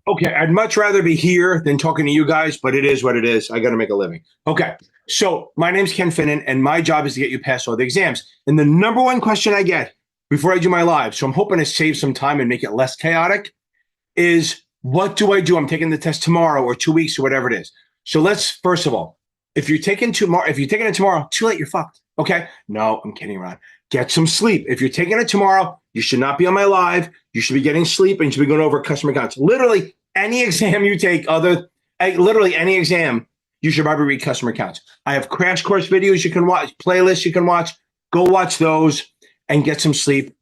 Okay, I'd much rather be here than talking to you guys, but it is what it is. I got to make a living. Okay, so my name's Ken Finnan, and my job is to get you past all the exams. And the number one question I get before I do my live, so I'm hoping to save some time and make it less chaotic, is what do I do? I'm taking the test tomorrow or 2 weeks or whatever it is. So let's first of all, if you're taking it tomorrow, too late, you're fucked. Okay? No, I'm kidding around. Get some sleep. If you're taking it tomorrow, you should not be on my live. You should be getting sleep and you should be going over customer accounts. Literally any exam you take, literally any exam, you should probably read customer accounts. I have crash course videos you can watch, playlists you can watch. Go watch those and get some sleep.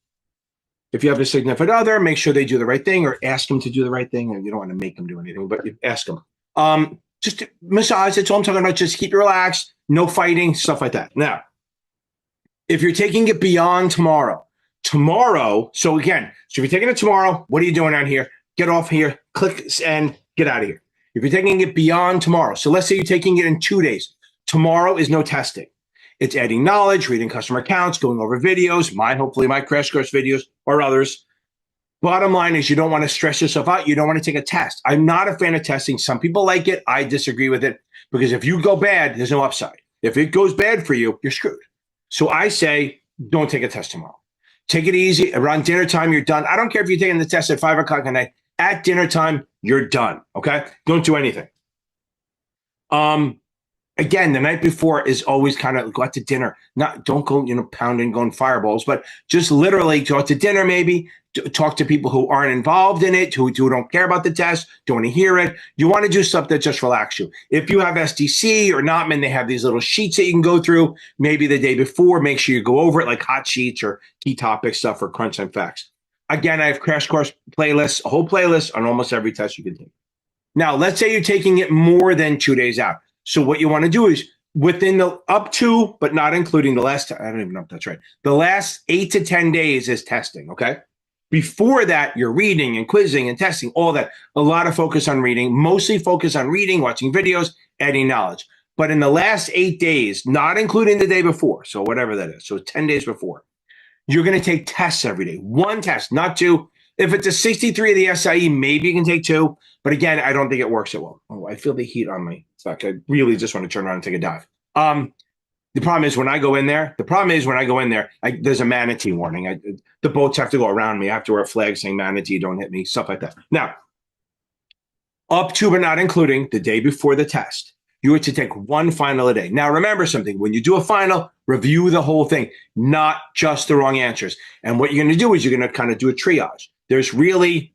If you have a significant other, make sure they do the right thing or ask them to do the right thing. And you don't want to make them do anything, but you ask them. Just massage. That's all I'm talking about. Just keep you relaxed. No fighting, stuff like that. Now, if you're taking it beyond tomorrow, so if you're taking it tomorrow, what are you doing out here? Get off here, click and get out of here. If you're taking it beyond tomorrow, so let's say you're taking it in 2 days. Tomorrow is no testing. It's adding knowledge, reading customer accounts, going over videos, hopefully my crash course videos or others. Bottom line is you don't want to stress yourself out. You don't want to take a test. I'm not a fan of testing. Some people like it. I disagree with it because if you go bad, there's no upside. If it goes bad for you, you're screwed. So I say, don't take a test tomorrow. Take it easy. Around dinner time, you're done. I don't care if you're taking the test at 5 o'clock at night. At dinner time, you're done. Okay? Don't do anything. Again, the night before is always kind of go out to dinner. Don't go, pounding, going fireballs, but just literally go out to dinner, maybe talk to people who aren't involved in it, who don't care about the test, don't want to hear it. You want to do stuff that just relax you. If you have SDC or Notman, they have these little sheets that you can go through. Maybe the day before, make sure you go over it like hot sheets or key topic stuff or crunch time facts. Again, I have crash course playlists, a whole playlist on almost every test you can take. Now, let's say you're taking it more than 2 days out. So what you want to do is within the up to, but not including the last, I don't even know if that's right. The last 8 to 10 days is testing. Okay. Before that, you're reading and quizzing and testing, all that. A lot of focus on reading, mostly focus on reading, watching videos, adding knowledge. But in the last 8 days, not including the day before, so whatever that is, so 10 days before, you're going to take tests every day. One test, not two. If it's a 63 of the SIE, maybe you can take two. But again, I don't think it works that well. Oh, I feel the heat on my back. I really just want to turn around and take a dive. The problem is when I go in there, there's a manatee warning. The boats have to go around me. I have to wear a flag saying manatee, don't hit me, stuff like that. Now, up to but not including the day before the test, you are to take one final a day. Now, remember something. When you do a final, review the whole thing, not just the wrong answers. And what you're going to do is you're going to kind of do a triage. There's really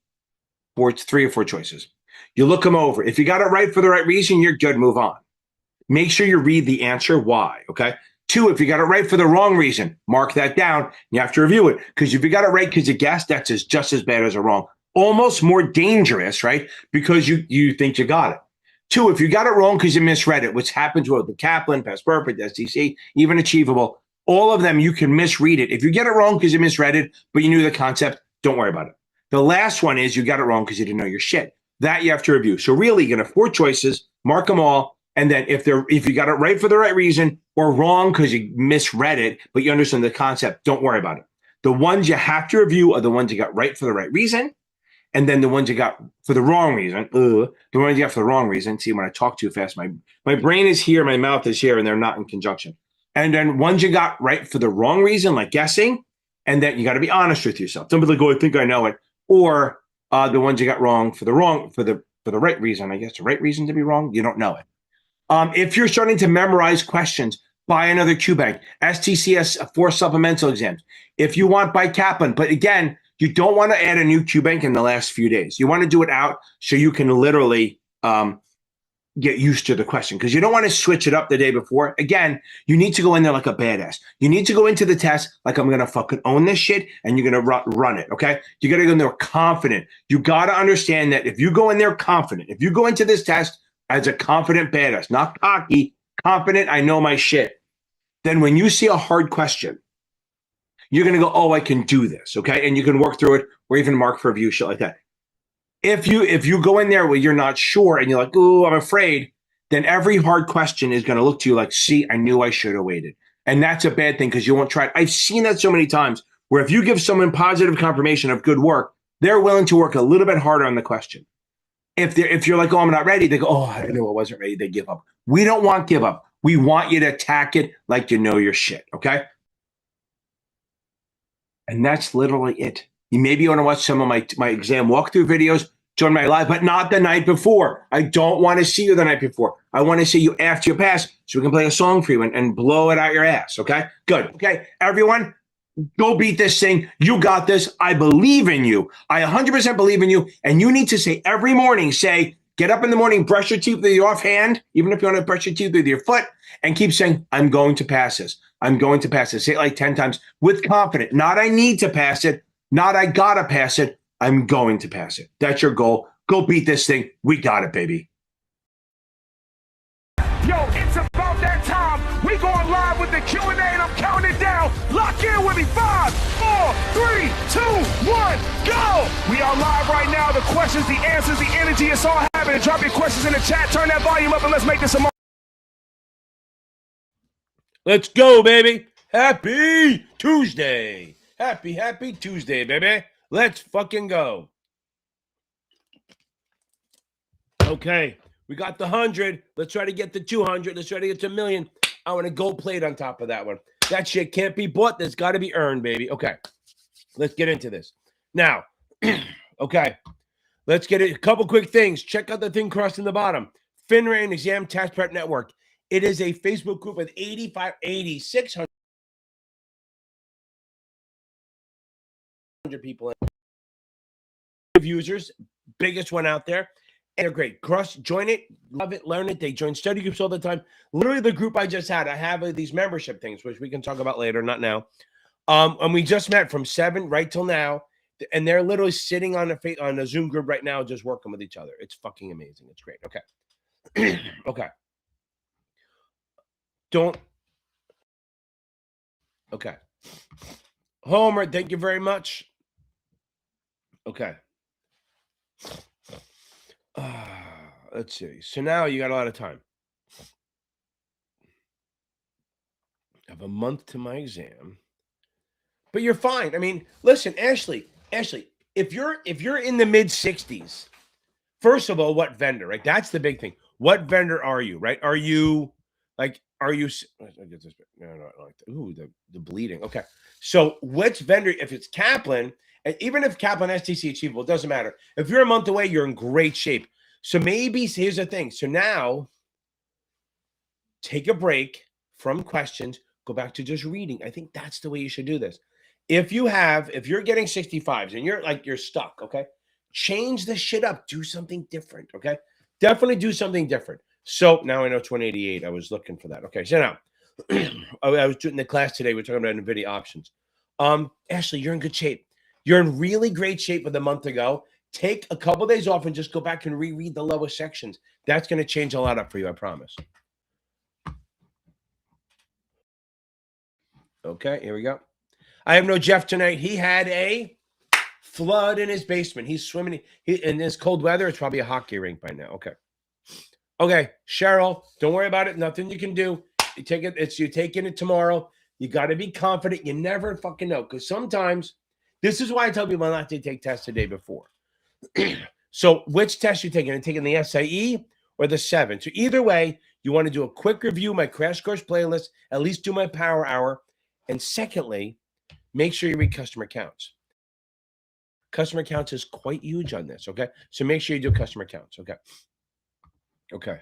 3 or 4 choices. You look them over. If you got it right for the right reason, you're good. Move on. Make sure you read the answer why. Okay. 2, if you got it right for the wrong reason, mark that down. You have to review it because if you got it right because you guessed, that's just as bad as a wrong. Almost more dangerous, right? Because you think you got it. 2, if you got it wrong because you misread it, which happens with the Kaplan, Past Perfect, STC, even Achievable, all of them you can misread it. If you get it wrong because you misread it, but you knew the concept, don't worry about it. The last one is you got it wrong because you didn't know your shit. That you have to review. So really, you're going to have 4 choices, mark them all. And then if you got it right for the right reason or wrong because you misread it, but you understand the concept, don't worry about it. The ones you have to review are the ones you got right for the right reason. And then the ones you got for the wrong reason, See, when I talk too fast, my brain is here, my mouth is here, and they're not in conjunction. And then ones you got right for the wrong reason, like guessing, and then you got to be honest with yourself. Don't be like, oh, I think I know it. Or the ones you got wrong for the right reason. I guess the right reason to be wrong, you don't know it. If you're starting to memorize questions, buy another QBank. STCS 4 supplemental exams. If you want, buy Kaplan. But again, you don't want to add a new QBank in the last few days. You want to do it out so you can literally get used to the question because you don't want to switch it up the day before. Again, you need to go in there like a badass. You need to go into the test like I'm going to fucking own this shit and you're going to run it, okay? You got to go in there confident. You got to understand that if you go in there confident, if you go into this test as a confident badass, not cocky, confident, I know my shit, then when you see a hard question, you're going to go, oh, I can do this, okay? And you can work through it or even mark for review, shit like that. If you go in there where you're not sure and you're like, oh, I'm afraid, then every hard question is going to look to you like, see, I knew I should have waited. And that's a bad thing because you won't try it. I've seen that so many times where if you give someone positive confirmation of good work, they're willing to work a little bit harder on the question. if you're like, oh, I'm not ready, they go, oh, I knew I wasn't ready. They give up. We don't want give up. We want you to attack it like you know your shit. Okay. And that's literally it. You maybe want to watch some of my exam walkthrough videos during my live, but not the night before. I don't want to see you the night before. I want to see you after you pass so we can play a song for you and blow it out your ass. Okay. Good. Okay. Everyone, go beat this thing. You got this. I believe in you. I 100% believe in you. And you need to say every morning, get up in the morning, brush your teeth with your offhand, even if you want to brush your teeth with your foot, and keep saying, I'm going to pass this. I'm going to pass it. Say it like 10 times with confidence. Not I need to pass it. Not I got to pass it. I'm going to pass it. That's your goal. Go beat this thing. We got it, baby. Yo, it's about that time. We going live with the Q&A and I'm counting it down. Lock in with me. 5, 4, 3, 2, 1, go. We are live right now. The questions, the answers, the energy, it's all happening. Drop your questions in the chat. Turn that volume up and let's make this a moment. Let's go, baby. Happy Tuesday. Happy Tuesday, baby. Let's fucking go. Okay, we got the 100. Let's try to get to 200. Let's try to get to 1,000,000. I want a gold plate on top of that one. That shit can't be bought. That's got to be earned, baby. Okay, let's get into this. Now, okay, let's get it. A couple quick things. Check out the thing crossing the bottom. FINRA and Exam Tax Prep Network. It is a Facebook group with 600 people in users, biggest one out there. And they're great. Join it, love it, learn it. They join study groups all the time. Literally the group I just had, I have these membership things, which we can talk about later, not now. And we just met from 7 right till now. And they're literally sitting on a Zoom group right now, just working with each other. It's fucking amazing. It's great. Okay. Okay. Okay. Homer, thank you very much. Okay. Let's see. So now you got a lot of time. I have a month to my exam. But you're fine. I mean, listen, Ashley, if you're in the mid-60s, first of all, what vendor, right? That's the big thing. What vendor are you, right? Are you I get this? No, I don't like that. Ooh, the bleeding. Okay. So which vendor, if it's Kaplan, and even if Kaplan STC achievable, it doesn't matter. If you're a month away, you're in great shape. So maybe here's the thing. So now take a break from questions, go back to just reading. I think that's the way you should do this. If you're getting 65s and you're stuck, okay, change the shit up. Do something different, okay? Definitely do something different. So now I know 2088. I was looking for that. Okay, so now I was doing the class today. We're talking about NVIDIA options. Ashley, you're in good shape. You're in really great shape with a month ago. Take a couple of days off and just go back and reread the lower sections. That's going to change a lot up for you, I promise. Okay, here we go. I have no Jeff tonight. He had a flood in his basement. He's swimming. In this cold weather, it's probably a hockey rink by now. Okay. Okay, Cheryl, don't worry about it. Nothing you can do. You take it. You're taking it tomorrow. You got to be confident. You never fucking know. Because sometimes, this is why I tell people not to take tests the day before. So which test you taking? Are you taking the SIE or the 7? So either way, you want to do a quick review, my crash course playlist, at least do my power hour. And secondly, make sure you read customer counts. Customer counts is quite huge on this, okay? So make sure you do customer counts, okay? Okay.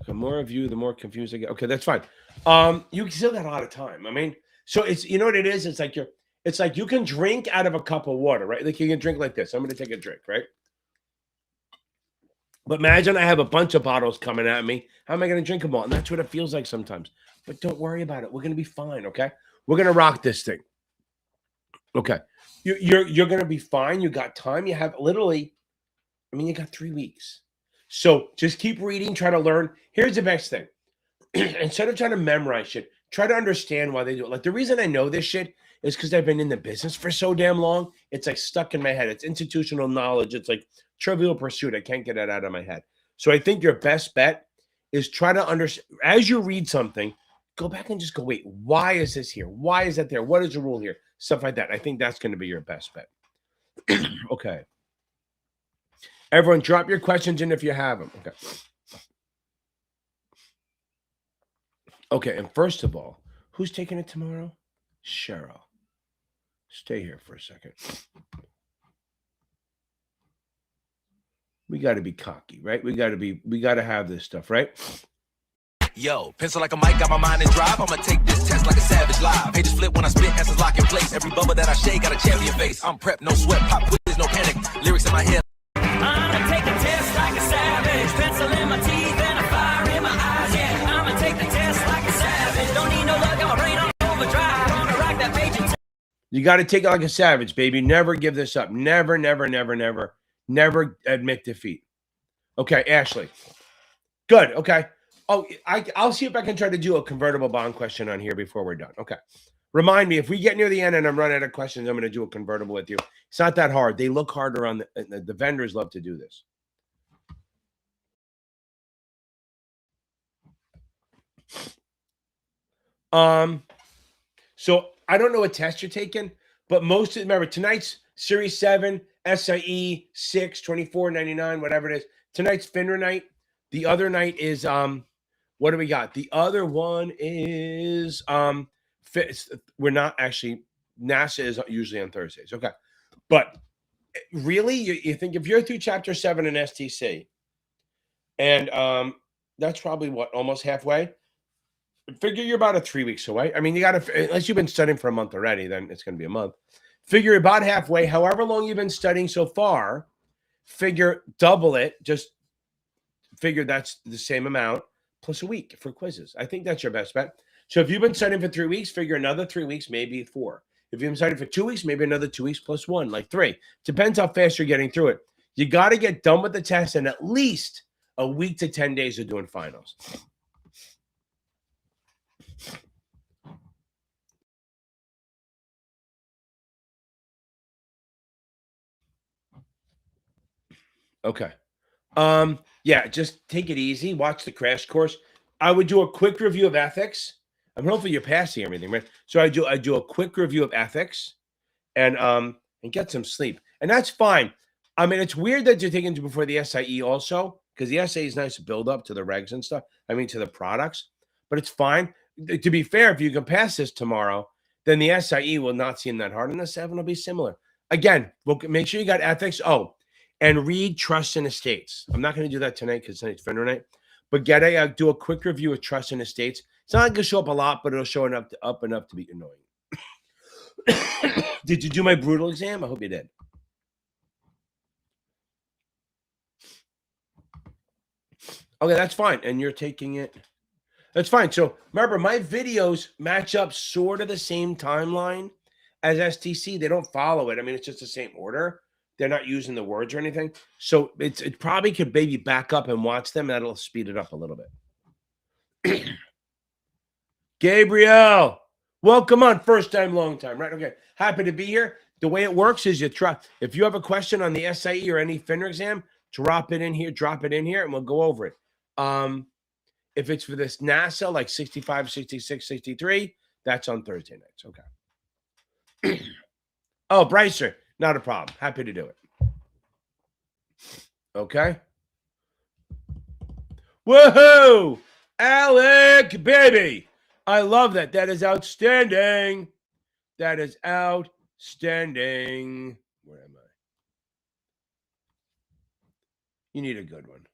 The more of you, the more confused I get. Okay, that's fine. You still got a lot of time. I mean, so it's, you know what it is? It's like you can drink out of a cup of water, right? Like you can drink like this. I'm going to take a drink, right? But imagine I have a bunch of bottles coming at me. How am I going to drink them all? And that's what it feels like sometimes. But don't worry about it. We're going to be fine, okay? We're going to rock this thing. Okay. You're going to be fine. You got time. You have literally, you got 3 weeks. So just keep reading, try to learn. Here's the best thing. Instead of trying to memorize shit, try to understand why they do it. Like the reason I know this shit is because I've been in the business for so damn long. It's like stuck in my head. It's institutional knowledge. It's like Trivial Pursuit. I can't get it out of my head. So I think your best bet is try to understand, as you read something, go back and just go, wait, why is this here? Why is that there? What is the rule here? stuff like that. I think that's going to be your best bet. Okay. Everyone, drop your questions in if you have them. Okay. Okay, and first of all, who's taking it tomorrow? Cheryl. Stay here for a second. We got to be cocky, right? We got to have this stuff, right? Yo, pencil like a mic, got my mind in drive. I'ma take this test like a savage live. Pages flip when I spit, answers lock in place. Every bubble that I shake got a champion face. I'm prepped, no sweat, pop quiz, no panic. Lyrics in my head. I'ma take the test like a savage. Pencil in my teeth and a fire in my eyes. Yeah, I'ma take the test like a savage. Don't need no luck, got my brain on overdrive. Gonna rock that page and You got to take it like a savage, baby. Never give this up. Never, never, never, never, never admit defeat. Okay, Ashley. Good. Okay. Oh, I'll see if I can try to do a convertible bond question on here before we're done. Okay. Remind me, if we get near the end and I'm running out of questions, I'm going to do a convertible with you. It's not that hard. They look harder on the vendors love to do this. So I don't know what test you're taking, but remember tonight's Series 7, SIE 6, 24.99, whatever it is. Tonight's FINRA night. The other night is what do we got? The other one is we're not actually, NASAA is usually on Thursdays. Okay. But really, you think if you're through chapter 7 in STC, and that's probably what, almost halfway? Figure you're about 3 weeks away. I mean, you got to, unless you've been studying for a month already, then it's going to be a month. Figure about halfway, however long you've been studying so far, figure double it, just figure that's the same amount plus a week for quizzes. I think that's your best bet. So if you've been studying for 3 weeks, figure another 3 weeks, maybe 4. If you've been studying for 2 weeks, maybe another 2 weeks plus 1, like 3. Depends how fast you're getting through it. You got to get done with the test in at least a week to 10 days of doing finals. Okay. Yeah, just take it easy. Watch the crash course. I would do a quick review of ethics. I'm hoping you're passing everything, right? So I do a quick review of ethics and get some sleep. And that's fine. I mean, it's weird that you're taking it before the SIE also, because the SIE is nice to build up to the regs and stuff. I mean, to the products, but it's fine. To be fair, if you can pass this tomorrow, then the SIE will not seem that hard, and the 7 will be similar. Again, we'll make sure you got ethics. Oh, and read Trust and Estates. I'm not going to do that tonight because tonight's FINRA night, but do a quick review of Trust and Estates. It's not going to show up a lot, but it'll show up enough to be annoying. Did you do my brutal exam? I hope you did. Okay, that's fine. And you're taking it. That's fine. So remember, my videos match up sort of the same timeline as STC. They don't follow it. I mean, it's just the same order. They're not using the words or anything. So it probably could maybe back up and watch them. That'll speed it up a little bit. Gabriel, welcome on. First time, long time, right? Okay. Happy to be here. The way it works is you try. If you have a question on the SIE or any FINRA exam, drop it in here, and we'll go over it. If it's for this NASAA, like 65, 66, 63, that's on Thursday nights. Okay. Oh, Brycer. Not a problem. Happy to do it. Okay. Woohoo! Alec, baby. I love that. That is outstanding. That is outstanding. Where am I? You need a good one.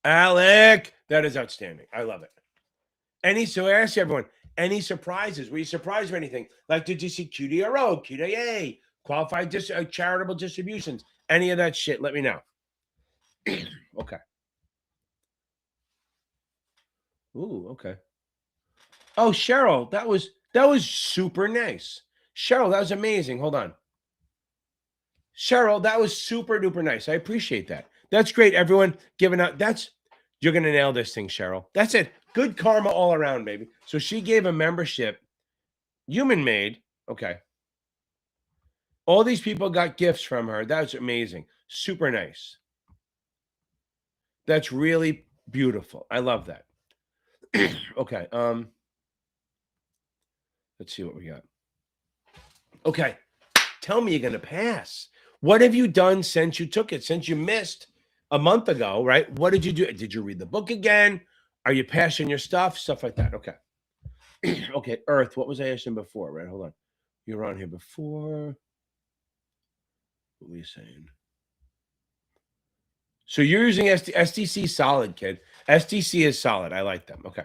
Alec, that is outstanding. I love it. So I ask everyone, any surprises? Were you surprised by anything? Like, did you see QDRO, QDA, qualified charitable distributions? Any of that shit, let me know. Okay. Ooh, okay. Oh, Cheryl, that was super nice. Cheryl, that was amazing. Hold on. Cheryl, that was super duper nice. I appreciate that. That's great. Everyone giving out. You're going to nail this thing, Cheryl. That's it. Good karma all around, baby. So she gave a membership, human made. Okay. All these people got gifts from her. That's amazing. Super nice. That's really beautiful. I love that. Okay. Let's see what we got. Okay. Tell me you're going to pass. What have you done since you took it? Since you missed a month ago, right? What did you do? Did you read the book again? Are you passing your stuff? Stuff like that. Okay. Okay. Earth. What was I asking before? Right. Hold on. You were on here before. What were you saying? So you're using STC solid, kid. STC is solid. I like them. Okay.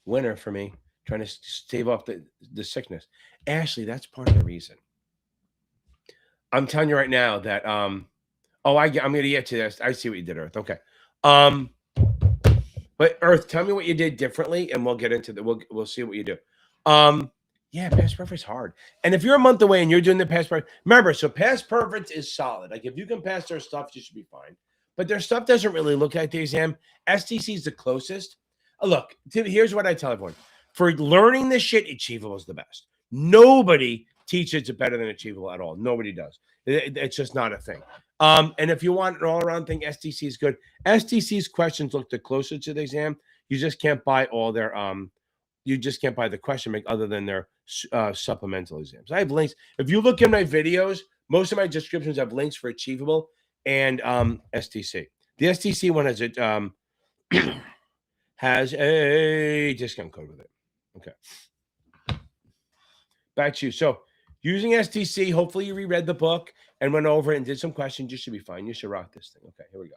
Winner for me. Trying to stave off the sickness. Ashley, that's part of the reason. I'm telling you right now that I'm going to get to this. I see what you did, Earth. Okay. But Earth, tell me what you did differently, and we'll get into that. We'll see what you do. Yeah, Past Perfect's hard. And if you're a month away and you're doing the Past Perfect, remember, so Past Perfect is solid. Like if you can pass their stuff, you should be fine. But their stuff doesn't really look like the exam. STC is the closest. Look, here's what I tell everyone. For learning this shit, Achievable is the best. Nobody teaches it better than Achievable at all. Nobody does. It's just not a thing. And if you want an all-around thing, STC is good. STC's questions look the closest to the exam. You just can't buy all their you just can't buy the question bank other than their supplemental exams. I have links. If you look in my videos, most of my descriptions have links for Achievable and STC. The STC one has a discount code with it. Okay. Back to you. So using STC, hopefully you reread the book and went over it and did some questions. You should be fine. You should rock this thing. Okay, here we go.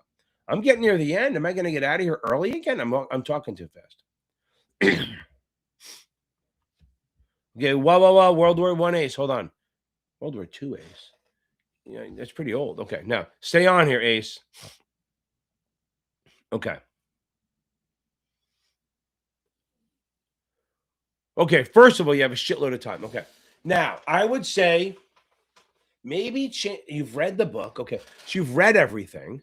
I'm getting near the end. Am I going to get out of here early again? I'm talking too fast. Okay, wow, World War I Ace. Hold on. World War II Ace. Yeah, that's pretty old. Okay, now stay on here, Ace. Okay. Okay, first of all, you have a shitload of time. Okay. Now, I would say maybe you've read the book. Okay, so you've read everything,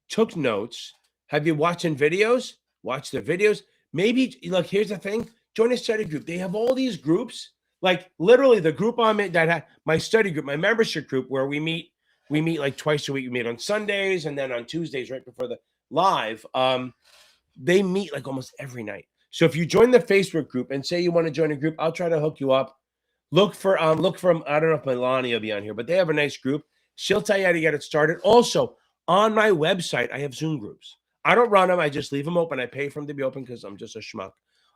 took notes. Have you watched videos? Watch the videos. Maybe, look, here's the thing. Join a study group. They have all these groups, like literally the group I'm in that had my study group, my membership group, where we meet like twice a week. We meet on Sundays and then on Tuesdays right before the live. They meet like almost every night. So if you join the Facebook group and say you want to join a group, I'll try to hook you up. Look for I don't know if Milani will be on here, but they have a nice group. She'll tell you how to get it started. Also, on my website, I have Zoom groups. I don't run them. I just leave them open. I pay for them to be open because I'm just a schmuck.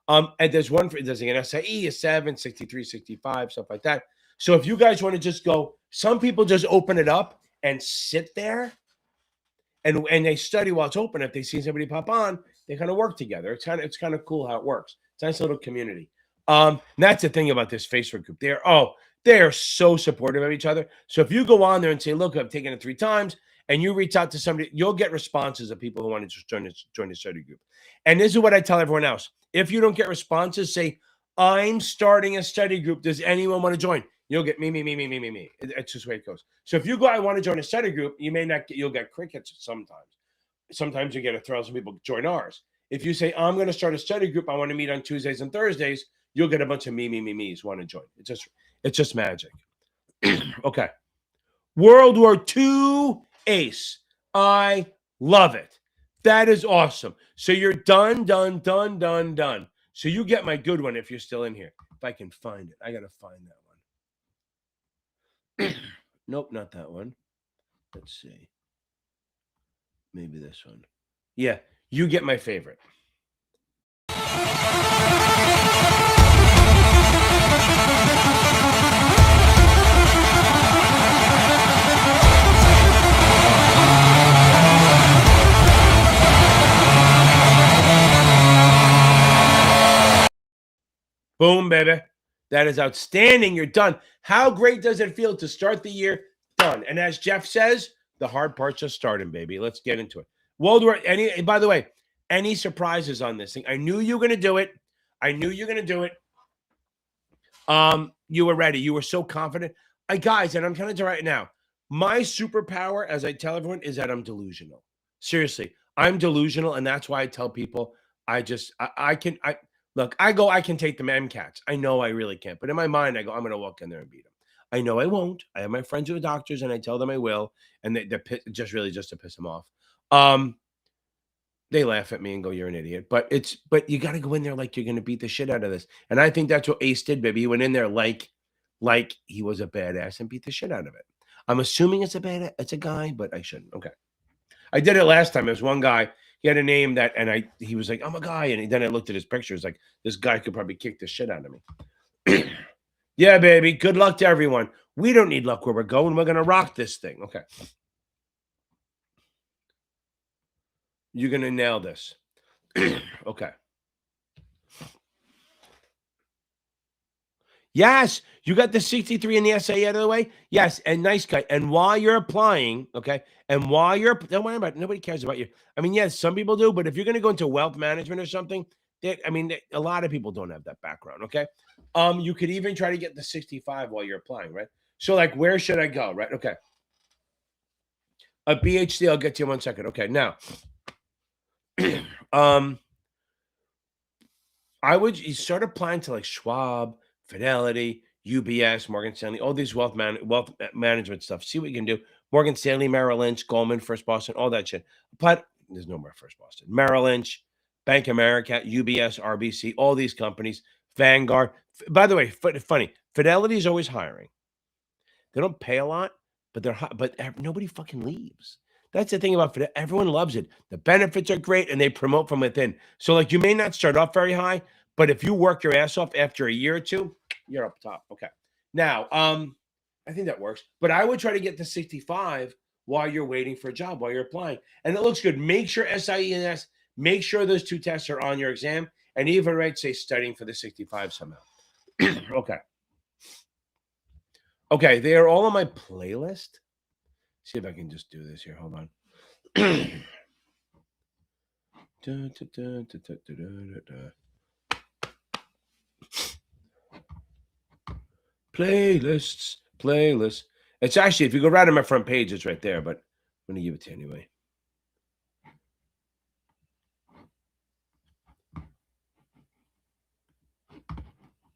And there's one there's an SIE, a 7, 63, 65, stuff like that. So if you guys want to just go, some people just open it up and sit there and they study while it's open. If they see somebody pop on, they kind of work together. It's kind of cool how it works. It's a nice little community. And that's the thing about this Facebook group. They are so supportive of each other. So if you go on there and say, look, I've taken it 3 times, and you reach out to somebody, you'll get responses of people who want to just join the study group. And this is what I tell everyone else. If you don't get responses, say, I'm starting a study group. Does anyone want to join? You'll get me. It's just the way it goes. So if you go, I want to join a study group, you'll get crickets sometimes. Sometimes you get a thrill. Some people join ours. If you say, I'm going to start a study group, I want to meet on Tuesdays and Thursdays, you'll get a bunch of me's want to join. It's just magic. Okay. World War II Ace. I love it. That is awesome. So you're done. So you get my good one if you're still in here. If I can find it. I got to find that one. Nope, not that one. Let's see. Maybe this one. Yeah, you get my favorite. Boom, baby. That is outstanding. You're done. How great does it feel to start the year? Done. And as Jeff says, the hard part's just starting, baby. Let's get into it. World War, by the way, any surprises on this thing? I knew you were going to do it. You were ready. You were so confident. Guys, and I'm telling you right now, my superpower, as I tell everyone, is that I'm delusional. Seriously, I'm delusional, and that's why I tell people I can take the MCATs. I know I really can't, but in my mind, I go, I'm going to walk in there and beat them. I know I won't. I have my friends who are doctors, and I tell them I will, and they're just to piss them off. They laugh at me and go, "You're an idiot." But you got to go in there like you're going to beat the shit out of this. And I think that's what Ace did, baby. He went in there like he was a badass and beat the shit out of it. I'm assuming it's a guy, but I shouldn't. Okay. I did it last time. There was one guy. He had a name that, and he was like, "I'm a guy," and then I looked at his pictures. Like, this guy could probably kick the shit out of me. Yeah, baby. Good luck to everyone. We don't need luck where we're going. We're gonna rock this thing. Okay. You're gonna nail this. Okay. Yes, you got the 63 in the SAE out of the way. Yes, and nice guy. And while you're applying, okay, don't worry about it. Nobody cares about you. I mean, yes, some people do, but if you're going to go into wealth management or something, a lot of people don't have that background. Okay, you could even try to get the 65 while you're applying, right? So, like, where should I go? Right? Okay, a BHD. I'll get to you in 1 second. Okay, now, I would start applying to like Schwab, Fidelity, UBS, Morgan Stanley, all these wealth management stuff. See what you can do. Morgan Stanley, Merrill Lynch, Goldman, First Boston, all that shit. But there's no more First Boston. Merrill Lynch, Bank of America, UBS, RBC, all these companies, Vanguard. By the way, funny, Fidelity is always hiring. They don't pay a lot, but nobody fucking leaves. That's the thing about Fidelity. Everyone loves it. The benefits are great, and they promote from within. So, like, you may not start off very high, but if you work your ass off after a year or two, you're up top. Okay. Now, I think that works. But I would try to get to 65 while you're waiting for a job, while you're applying. And it looks good. Make sure SIE and S, make sure those two tests are on your exam. And even say studying for the 65 somehow. Okay. Okay, they are all on my playlist. See if I can just do this here. Hold on. Playlists. It's actually, if you go right on my front page, it's right there, but I'm going to give it to you anyway.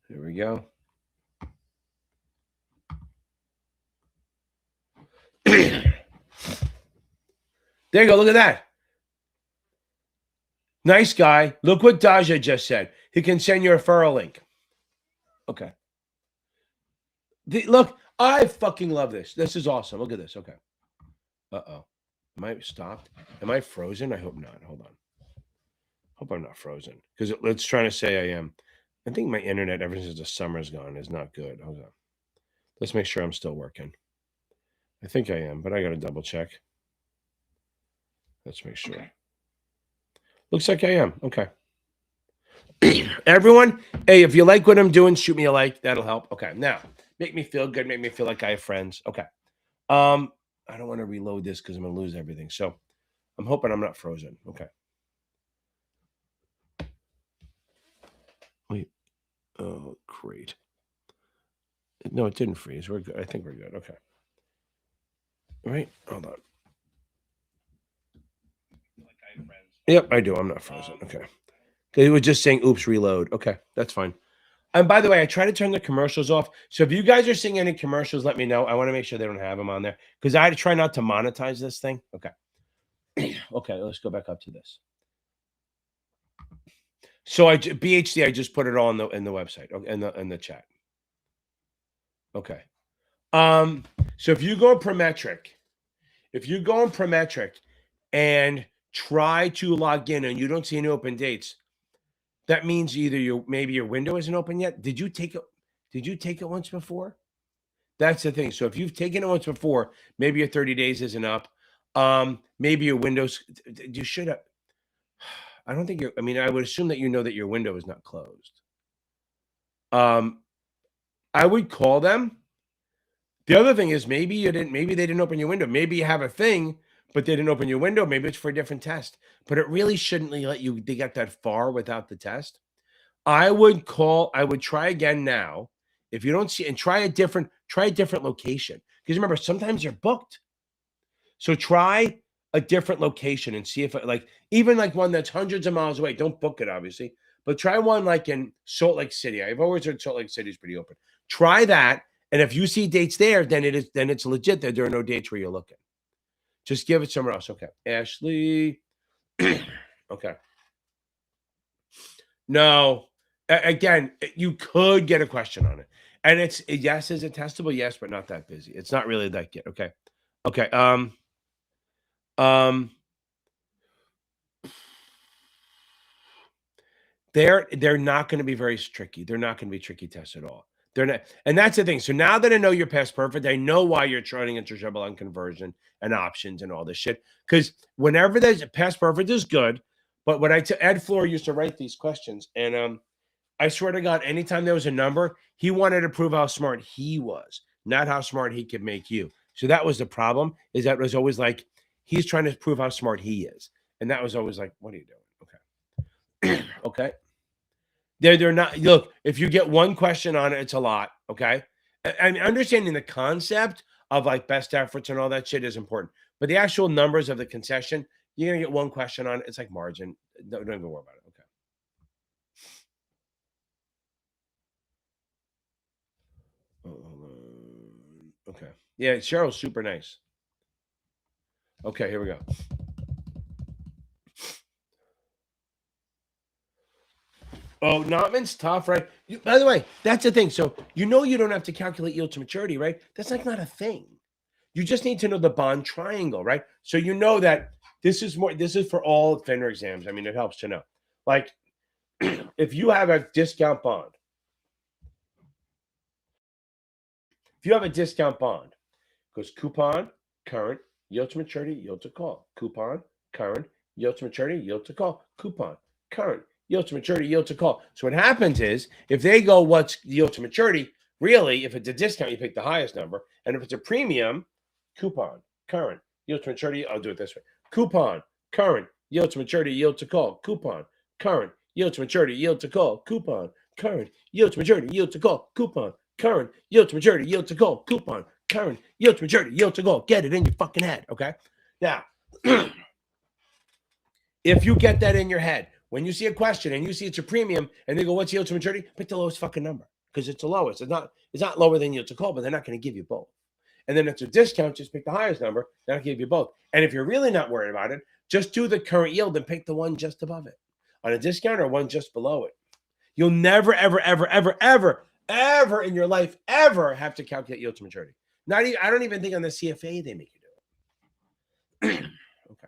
Here we go. There you go. Look at that. Nice guy. Look what Daja just said. He can send you a referral link. Okay. Look, I fucking love this. This is awesome. Look at this. Okay. Uh-oh. Am I stopped? Am I frozen? I hope not. Hold on. Hope I'm not frozen. Because it's trying to say I am. I think my internet, ever since the summer's gone, is not good. Hold on. Let's make sure I'm still working. I think I am, but I got to double check. Let's make sure. Looks like I am. Okay. Everyone, hey, if you like what I'm doing, shoot me a like. That'll help. Okay. Now, make me feel good. Make me feel like I have friends. Okay. I don't want to reload this because I'm going to lose everything. So I'm hoping I'm not frozen. Okay. Wait. Oh, great. No, it didn't freeze. We're good. I think we're good. Okay. All right. Hold on. Yep, I do. I'm not frozen. Okay. It was just saying, oops, reload. Okay, that's fine. And by the way, I try to turn the commercials off. So if you guys are seeing any commercials, let me know. I want to make sure they don't have them on there because I try not to monetize this thing. Okay. Okay, let's go back up to this. So BHD, I just put it all in the website, in the chat. Okay. So if you go on Prometric, and try to log in and you don't see any open dates, that means either maybe your window isn't open yet. Did you take it once before? That's the thing. So if you've taken it once before, maybe your 30 days isn't up. Maybe your windows, you should have. I don't think I would assume that you know that your window is not closed. I would call them. The other thing is maybe they didn't open your window. Maybe you have a thing, but they didn't open your window. Maybe it's for a different test. But it really shouldn't let you get that far without the test. I would try again now If you don't see, and try a different location. Because remember, sometimes you're booked. So try a different location and see if like even like one that's hundreds of miles away. Don't book it, obviously, but try one like in Salt Lake City. I've always heard Salt Lake City is pretty open. Try that, and if you see dates there, then it's legit that there are no dates where you're looking. Just give it somewhere else. Okay, Ashley. Okay. No. Again, you could get a question on it, and it's yes, is it testable? Yes, but not that busy. It's not really that good. Okay. Okay. They're not going to be very tricky. They're not going to be tricky tests at all. They're not, and that's the thing. So now that I know you're past perfect, I know why you're trying into trouble on conversion and options and all this shit. Because whenever there's past perfect is good, but when Ed Floor used to write these questions, and I swear to God, anytime there was a number, he wanted to prove how smart he was, not how smart he could make you. So that was the problem. Is that it was always like he's trying to prove how smart he is, and that was always like, what are you doing? Okay, okay. They're not. Look, if you get one question on it, it's a lot. Okay, and understanding the concept of like best efforts and all that shit is important, but the actual numbers of the concession, you're gonna get one question on it. It's like margin. Don't even worry about it. Okay. Okay. Yeah, Cheryl's super nice. Okay, here we go. Oh, Notman's tough, right? By the way, that's the thing. So you don't have to calculate yield to maturity, right? That's like not a thing. You just need to know the bond triangle, right? So you know that this is for all FINRA exams. I mean, it helps to know. Like if you have a discount bond, it goes coupon, current, yield to maturity, yield to call, coupon, current, yield to maturity, yield to call, coupon, current, yield to maturity, yield to call. So what happens is if they go, what's yield to maturity? Really, if it's a discount, you pick the highest number. And if it's a premium, coupon, current, yield to maturity, I'll do it this way. Coupon, current, yield to maturity, yield to call, coupon, current, yield to maturity, yield to call, coupon, current, yield to maturity, yield to call, coupon, current, yield to maturity, yield to call, coupon, current, yield to maturity, yield to call. Get it in your fucking head, okay? Now, if you get that in your head, when you see a question and you see it's a premium and they go, what's yield to maturity? Pick the lowest fucking number because it's the lowest. It's not lower than yield to call, but they're not going to give you both. And then if it's a discount, just pick the highest number. They'll give you both. And if you're really not worried about it, just do the current yield and pick the one just above it on a discount or one just below it. You'll never, ever, ever, ever, ever, ever in your life ever have to calculate yield to maturity. I don't even think on the CFA they make you do it. Okay.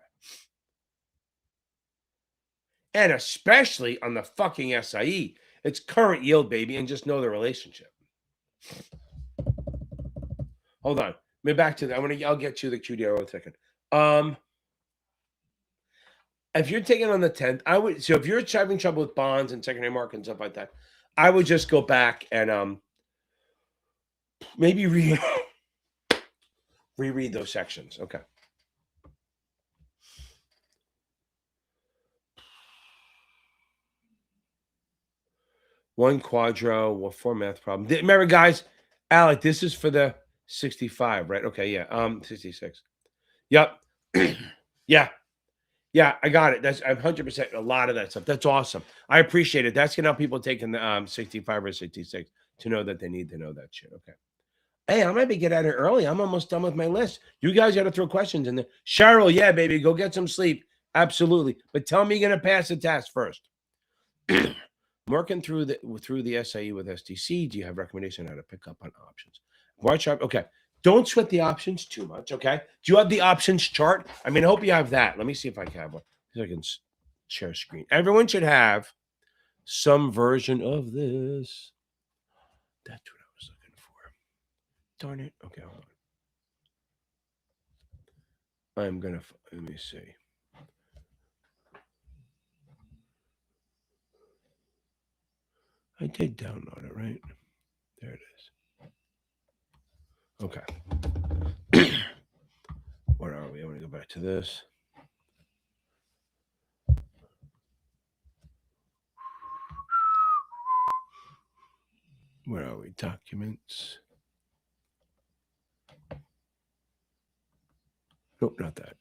And especially on the fucking SIE, it's current yield, baby, and just know the relationship. Hold on. Maybe back to that. I'll get you the QDR in a second. If you're taking on the 10th, if you're having trouble with bonds and secondary market and stuff like that, I would just go back and maybe reread those sections. Okay. One quadro, 4 math problem. Remember, guys, Alec, this is for the 65, right? Okay, yeah. 66. Yep. Yeah. Yeah, I got it. I'm 100% a lot of that stuff. That's awesome. I appreciate it. That's gonna help people taking the 65 or 66 to know that they need to know that shit. Okay. Hey, I might be get out of here early. I'm almost done with my list. You guys got to throw questions in there. Cheryl, yeah, baby, go get some sleep. Absolutely. But tell me you're gonna pass the test first. Working through the SIE with SDC, do you have recommendation on how to pick up on options? Watch out. Okay. Don't sweat the options too much, okay? Do you have the options chart? I mean, I hope you have that. Let me see if I can have one. See if I can share screen. Everyone should have some version of this. That's what I was looking for. Darn it. Okay, hold on. I'm going to, let me see. I did download it, right? There it is. Okay. Where are we? I'm going to go back to this. Where are we? Documents. Nope, not that.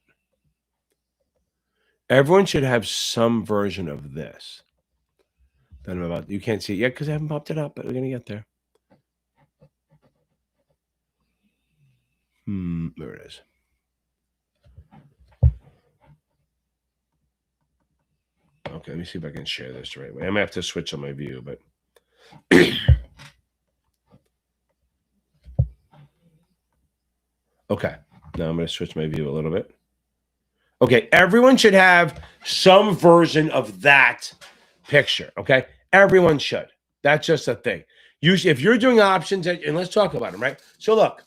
Everyone should have some version of this. That I'm about. You can't see it yet because I haven't popped it up, but we're gonna get there. There it is. Okay, let me see if I can share this the right way. I might have to switch on my view, but okay. Now I'm going to switch my view a little bit. Okay, everyone should have some version of that picture. Okay, everyone should. That's just a thing. Usually, if you're doing options, and let's talk about them, right? So look,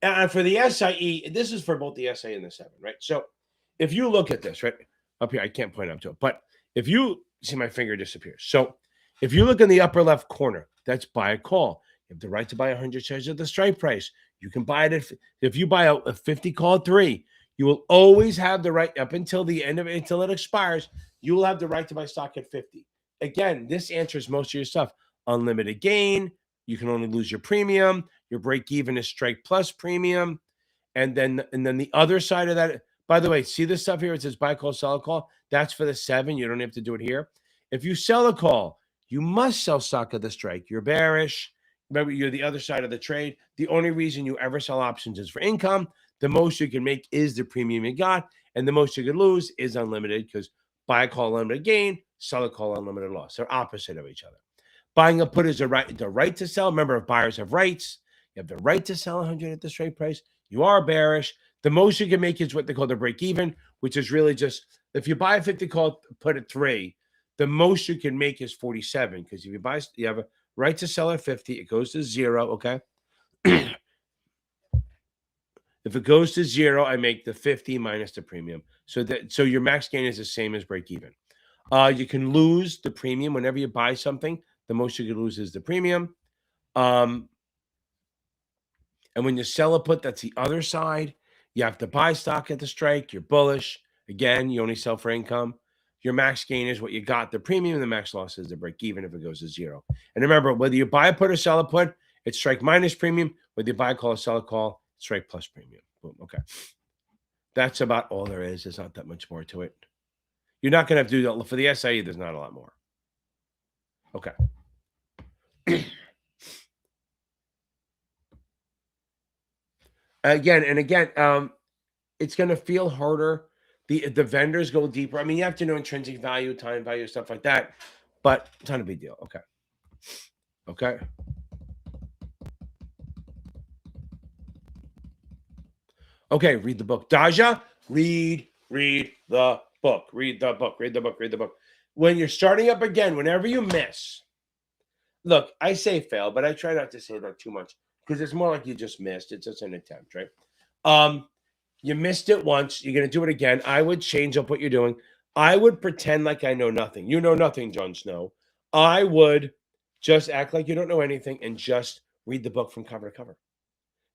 for the SIE, this is for both the SIE and the 7, right? So if you look at this, right up here, I can't point up to it, but if you see my finger disappears. So if you look in the upper left corner, that's buy a call. You have the right to buy 100 shares at the strike price. You can buy it if you buy a 50 call 3. You will always have the right up until the end of it, until it expires. You will have the right to buy stock at 50. Again, this answers most of your stuff. Unlimited gain. You can only lose your premium. Your break even is strike plus premium. And then the other side of that, by the way, see this stuff here? It says buy a call, sell a call. That's for the 7. You don't have to do it here. If you sell a call, you must sell stock at the strike. You're bearish. Remember, you're the other side of the trade. The only reason you ever sell options is for income. The most you can make is the premium you got. And the most you could lose is unlimited, because buy a call, unlimited gain, sell a call, unlimited loss. They're opposite of each other. Buying a put is the right to sell. Remember, if buyers have rights, you have the right to sell 100 at the strike price. You are bearish. The most you can make is what they call the break even, which is really just, if you buy a 50 call, put at 3, the most you can make is 47, because if you have a right to sell at 50, it goes to 0, okay? If it goes to 0, I make the 50 minus the premium. So your max gain is the same as break even. You can lose the premium whenever you buy something. The most you can lose is the premium. And when you sell a put, that's the other side. You have to buy stock at the strike. You're bullish. Again, you only sell for income. Your max gain is what you got, the premium. The max loss is the break even if it goes to 0. And remember, whether you buy a put or sell a put, it's strike minus premium. Whether you buy a call or sell a call, strike plus premium. Boom. Okay. That's about all there is. There's not that much more to it. You're not going to have to do that. For the SIE, there's not a lot more. Okay. Again, it's going to feel harder. The vendors go deeper. I mean, you have to know intrinsic value, time value, stuff like that, but it's not a big deal. Okay. Okay. Okay, read the book. Daja, read the book. Read the book. When you're starting up again, whenever you miss, look, I say fail, but I try not to say that too much, because it's more like you just missed. It's just an attempt, right? You missed it once. You're going to do it again. I would change up what you're doing. I would pretend like I know nothing. You know nothing, Jon Snow. I would just act like you don't know anything and just read the book from cover to cover.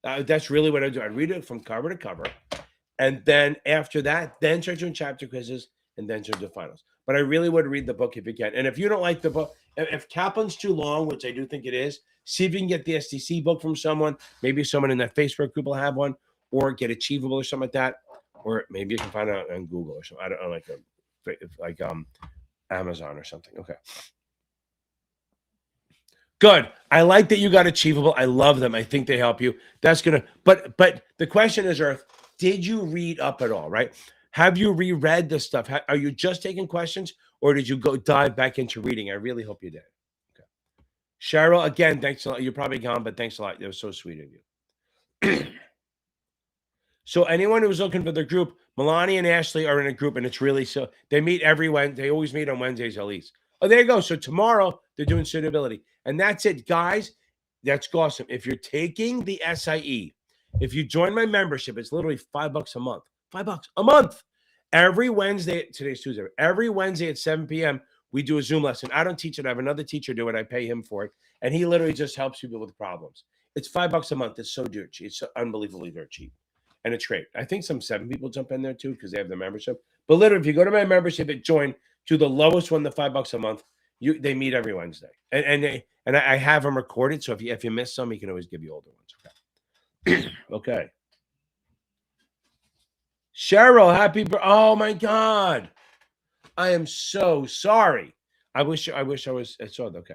That's really what I do. I read it from cover to cover. And then after that, then start doing chapter quizzes and then start doing finals. But I really would read the book if you can. And if you don't like the book, if Kaplan's too long, which I do think it is, see if you can get the STC book from someone. Maybe someone in that Facebook group will have one, or get Achievable or something like that. Or maybe you can find it on Google or something. I don't know, like Amazon or something. Okay. Good. I like that you got Achievable. I love them. I think they help you. That's gonna. But the question is, Earth, did you read up at all? Right? Have you reread this stuff? Are you just taking questions, or did you go dive back into reading? I really hope you did. Okay. Cheryl, again, thanks a lot. You're probably gone, but thanks a lot. It was so sweet of you. So anyone who's looking for the group, Melanie and Ashley are in a group, and it's really so. They meet every Wednesday. They always meet on Wednesdays at least. Oh, there you go. So tomorrow they're doing suitability. And that's it, guys. That's awesome. If you're taking the SIE, if you join my membership, it's literally $5 a month. $5 a month. Every Wednesday, today's Tuesday, every Wednesday at 7 p.m., we do a Zoom lesson. I don't teach it. I have another teacher do it. I pay him for it. And he literally just helps people with problems. It's $5 a month. It's so dirt cheap. It's so unbelievably dirt cheap. And it's great. I think some 7 people jump in there too, because they have the membership. But literally, if you go to my membership and join to the lowest one, the $5 a month, they meet every Wednesday. And And I have them recorded. So if you miss some, he can always give you older ones. Okay. Okay. Cheryl, oh my God. I am so sorry. I saw it. Okay.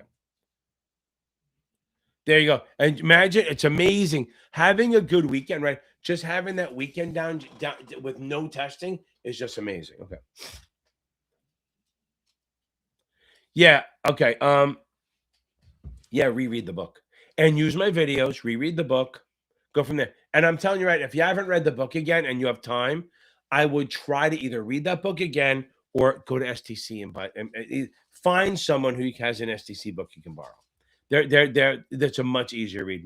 There you go. And imagine, it's amazing having a good weekend, right? Just having that weekend down with no testing is just amazing. Okay. Yeah. Okay. Yeah, reread the book and use my videos, reread the book, go from there. And I'm telling you, right, if you haven't read the book again and you have time, I would try to either read that book again or go to STC and find someone who has an STC book you can borrow. That's a much easier read.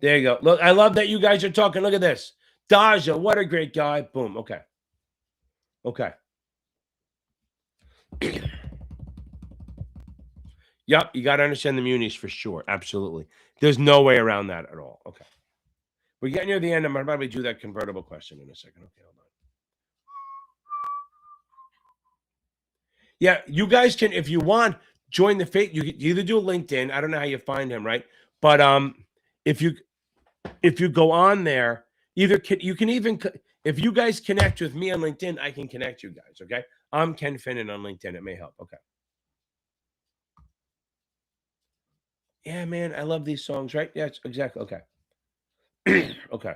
There you go. Look, I love that you guys are talking. Look at this. Daja, what a great guy. Boom. Okay. Okay. Yep, you got to understand the munis for sure. Absolutely. There's no way around that at all. Okay. We're getting near the end. I'm going to probably do that convertible question in a second. Okay, hold on. Yeah, you guys can, if you want, join the faith. You can either do a LinkedIn. I don't know how you find him, right? But if you go on there, you can even, if you guys connect with me on LinkedIn, I can connect you guys. Okay. I'm Ken Finnan on LinkedIn. It may help. Okay. Yeah, man, I love these songs, right? Yeah, exactly. Okay. Okay.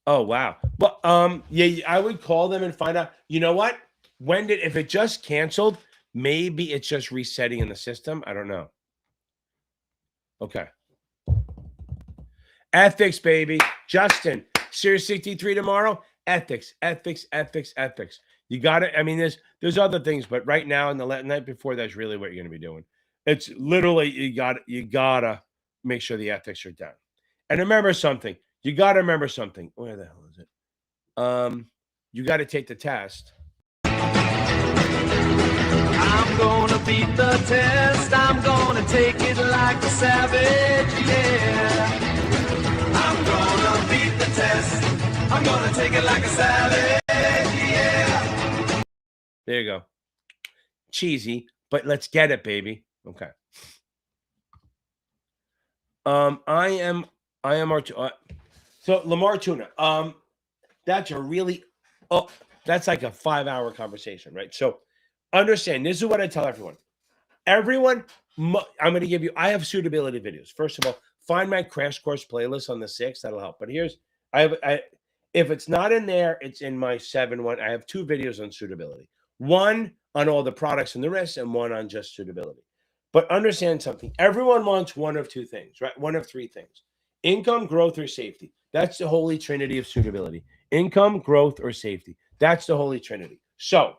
Oh, wow. Well, yeah, I would call them and find out, you know what? If it just canceled, maybe it's just resetting in the system. I don't know. Okay. Ethics, baby. Justin, Series 63 tomorrow. Ethics. You got it. I mean, there's other things, but right now and the night before, that's really what you're going to be doing. It's literally you gotta make sure the ethics are done. And remember something. You got to remember something. Where the hell is it? You got to take the test. I'm gonna beat the test. I'm gonna take it like a savage. Yeah. I'm gonna beat the test. I'm gonna take it like a savage. Yeah. There you go. Cheesy, but let's get it, baby. Okay. I am so Lamar Tuna. That's that's like a 5-hour conversation, right? So understand, this is what I tell everyone. I'm going to give you, I have suitability videos. First of all, find my crash course playlist on the 6th. That'll help. But if it's not in there, it's in my 7-1. I have 2 videos on suitability. One on all the products and the risks, and one on just suitability. But understand something. Everyone wants one of 2 things, right? One of 3 things. Income, growth, or safety. That's the holy trinity of suitability. Income, growth, or safety. That's the holy trinity. So,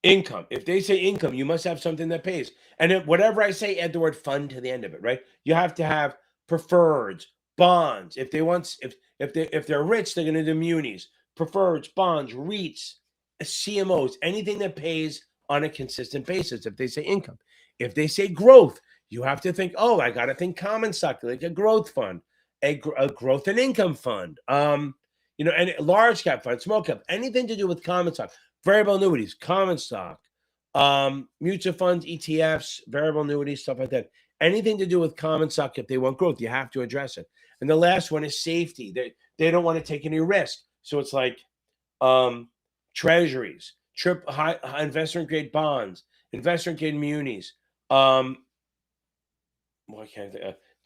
income. If they say income, you must have something that pays. And if, whatever I say, add the word fund to the end of it, right? You have to have preferreds, bonds. If they're rich, they're going to do munis, preferreds, bonds, REITs, CMOs, anything that pays on a consistent basis. If they say income, if they say growth, you have to think, oh, I got to think common stock, like a growth fund, a growth and income fund, and large cap fund, small cap, anything to do with common stock, variable annuities, common stock, mutual funds, ETFs, variable annuities, stuff like that. Anything to do with common stock, if they want growth, you have to address it. And the last one is safety. They don't want to take any risk. So it's like treasuries, high investment grade bonds, investment grade munis,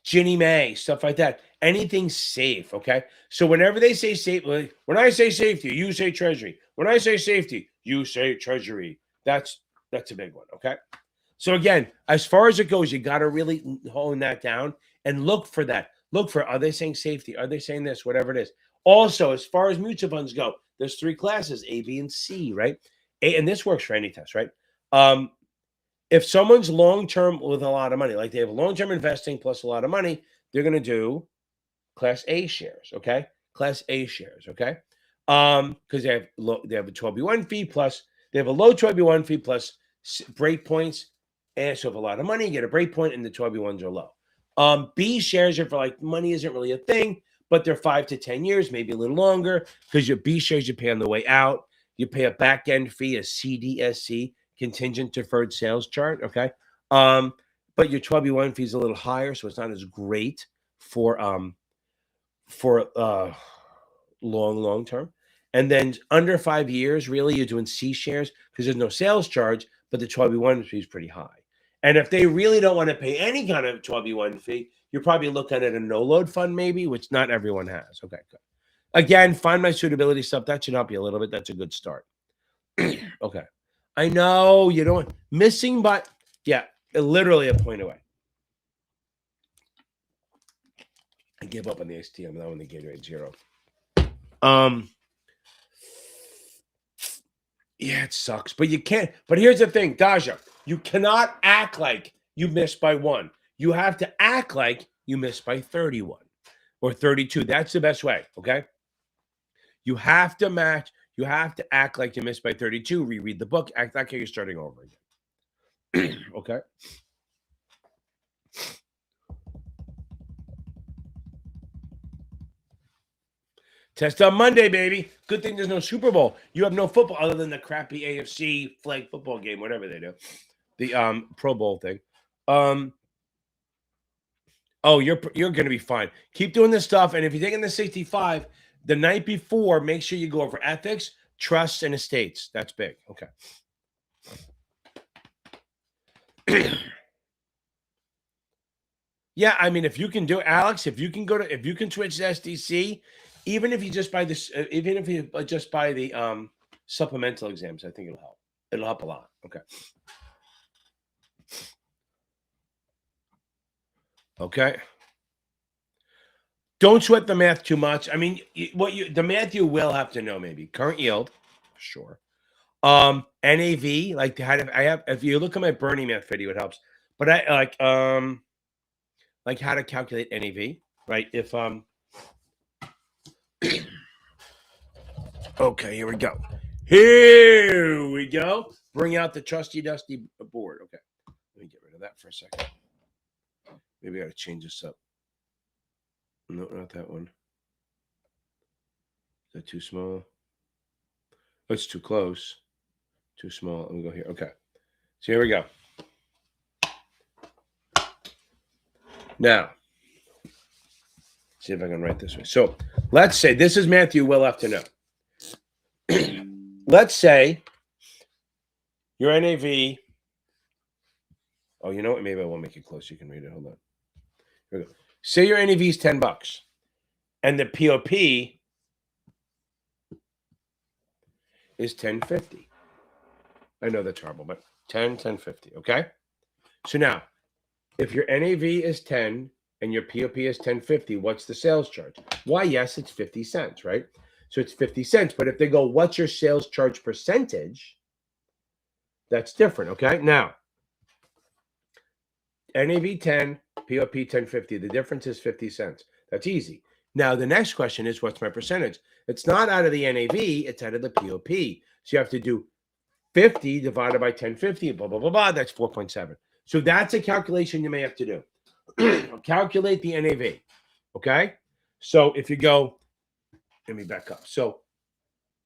Ginnie Mae, stuff like that. Anything safe, okay? So whenever they say safe, when I say safety, you say treasury. When I say safety, you say treasury. That's a big one, okay? So again, as far as it goes, you got to really hone that down and look for that. Look for, are they saying safety? Are they saying this? Whatever it is. Also, as far as mutual funds go, there's 3 classes, A, B, and C, right? And this works for any test, right? If someone's long-term with a lot of money, like they have long-term investing plus a lot of money, they're going to do Class A shares, okay? Class A shares, okay? Because they have a 12B1 fee plus, they have a low 12B1 fee plus break points. And so if a lot of money, you get a break point, and the 12B1s are low. B shares are for like money isn't really a thing, but they're 5 to 10 years, maybe a little longer, because your B shares you pay on the way out. You pay a back end fee, a CDSC, contingent deferred sales chart. Okay. But your 12B1 fee is a little higher, so it's not as great for long term. And then under 5 years, really, you're doing C shares because there's no sales charge, but the 12B1 fee is pretty high. And if they really don't want to pay any kind of 12B1 fee, you're probably looking at a no-load fund maybe, which not everyone has. Okay, good. Again, find my suitability stuff. That should help you a little bit. That's a good start. Okay. I know you don't missing, but yeah, literally a point away. I gave up on the STM now when the Gatorade 0. Yeah, it sucks, but you can't. But here's the thing, Daja, you cannot act like you missed by 1. You have to act like you missed by 31 or 32. That's the best way, okay? You have to match. You have to act like you missed by 32. Reread the book. Act like you're starting over again. Okay? Test on Monday, baby. Good thing there's no Super Bowl. You have no football other than the crappy AFC flag football game, whatever they do. The Pro Bowl thing. Oh, you're going to be fine. Keep doing this stuff. And if you're taking the 65, the night before, make sure you go over ethics, trusts, and estates. That's big. Okay. Yeah, I mean, if you can do it, Alex, if you can switch to SDC, even if you just buy this, even if you just buy the supplemental exams, I think it'll help. It'll help a lot. Okay. Okay. Don't sweat the math too much. I mean, the math you will have to know maybe current yield, sure. NAV, like I have. If you look at my Bernie math video, it helps. But I like how to calculate NAV, right? If okay, here we go. Here we go. Bring out the trusty dusty board. Okay, let me get rid of that for a second. Maybe I got to change this up. No, not that one. Is that too small? Oh, it's too close. Too small. Let me go here. Okay. So here we go. Now, see if I can write this way. So let's say this is Matthew will have to know. Let's say your NAV. Oh, you know what? Maybe I won't make it close. You can read it. Hold on. Here we go. Say your NAV is $10 and the POP is $10.50. I know that's horrible, but $10.50. Okay. So now, if your NAV is 10 and your POP is $10.50, what's the sales charge? Why, yes, it's 50 cents, right? So it's 50 cents. But if they go, what's your sales charge percentage? That's different. Okay. Now, NAV 10, POP 1050. The difference is 50 cents. That's easy. Now, the next question is, what's my percentage? It's not out of the NAV. It's out of the POP. So you have to do 50 divided by 1050, blah, blah, blah, blah. That's 4.7. So that's a calculation you may have to do. Calculate the NAV. Okay? So if you go, let me back up. So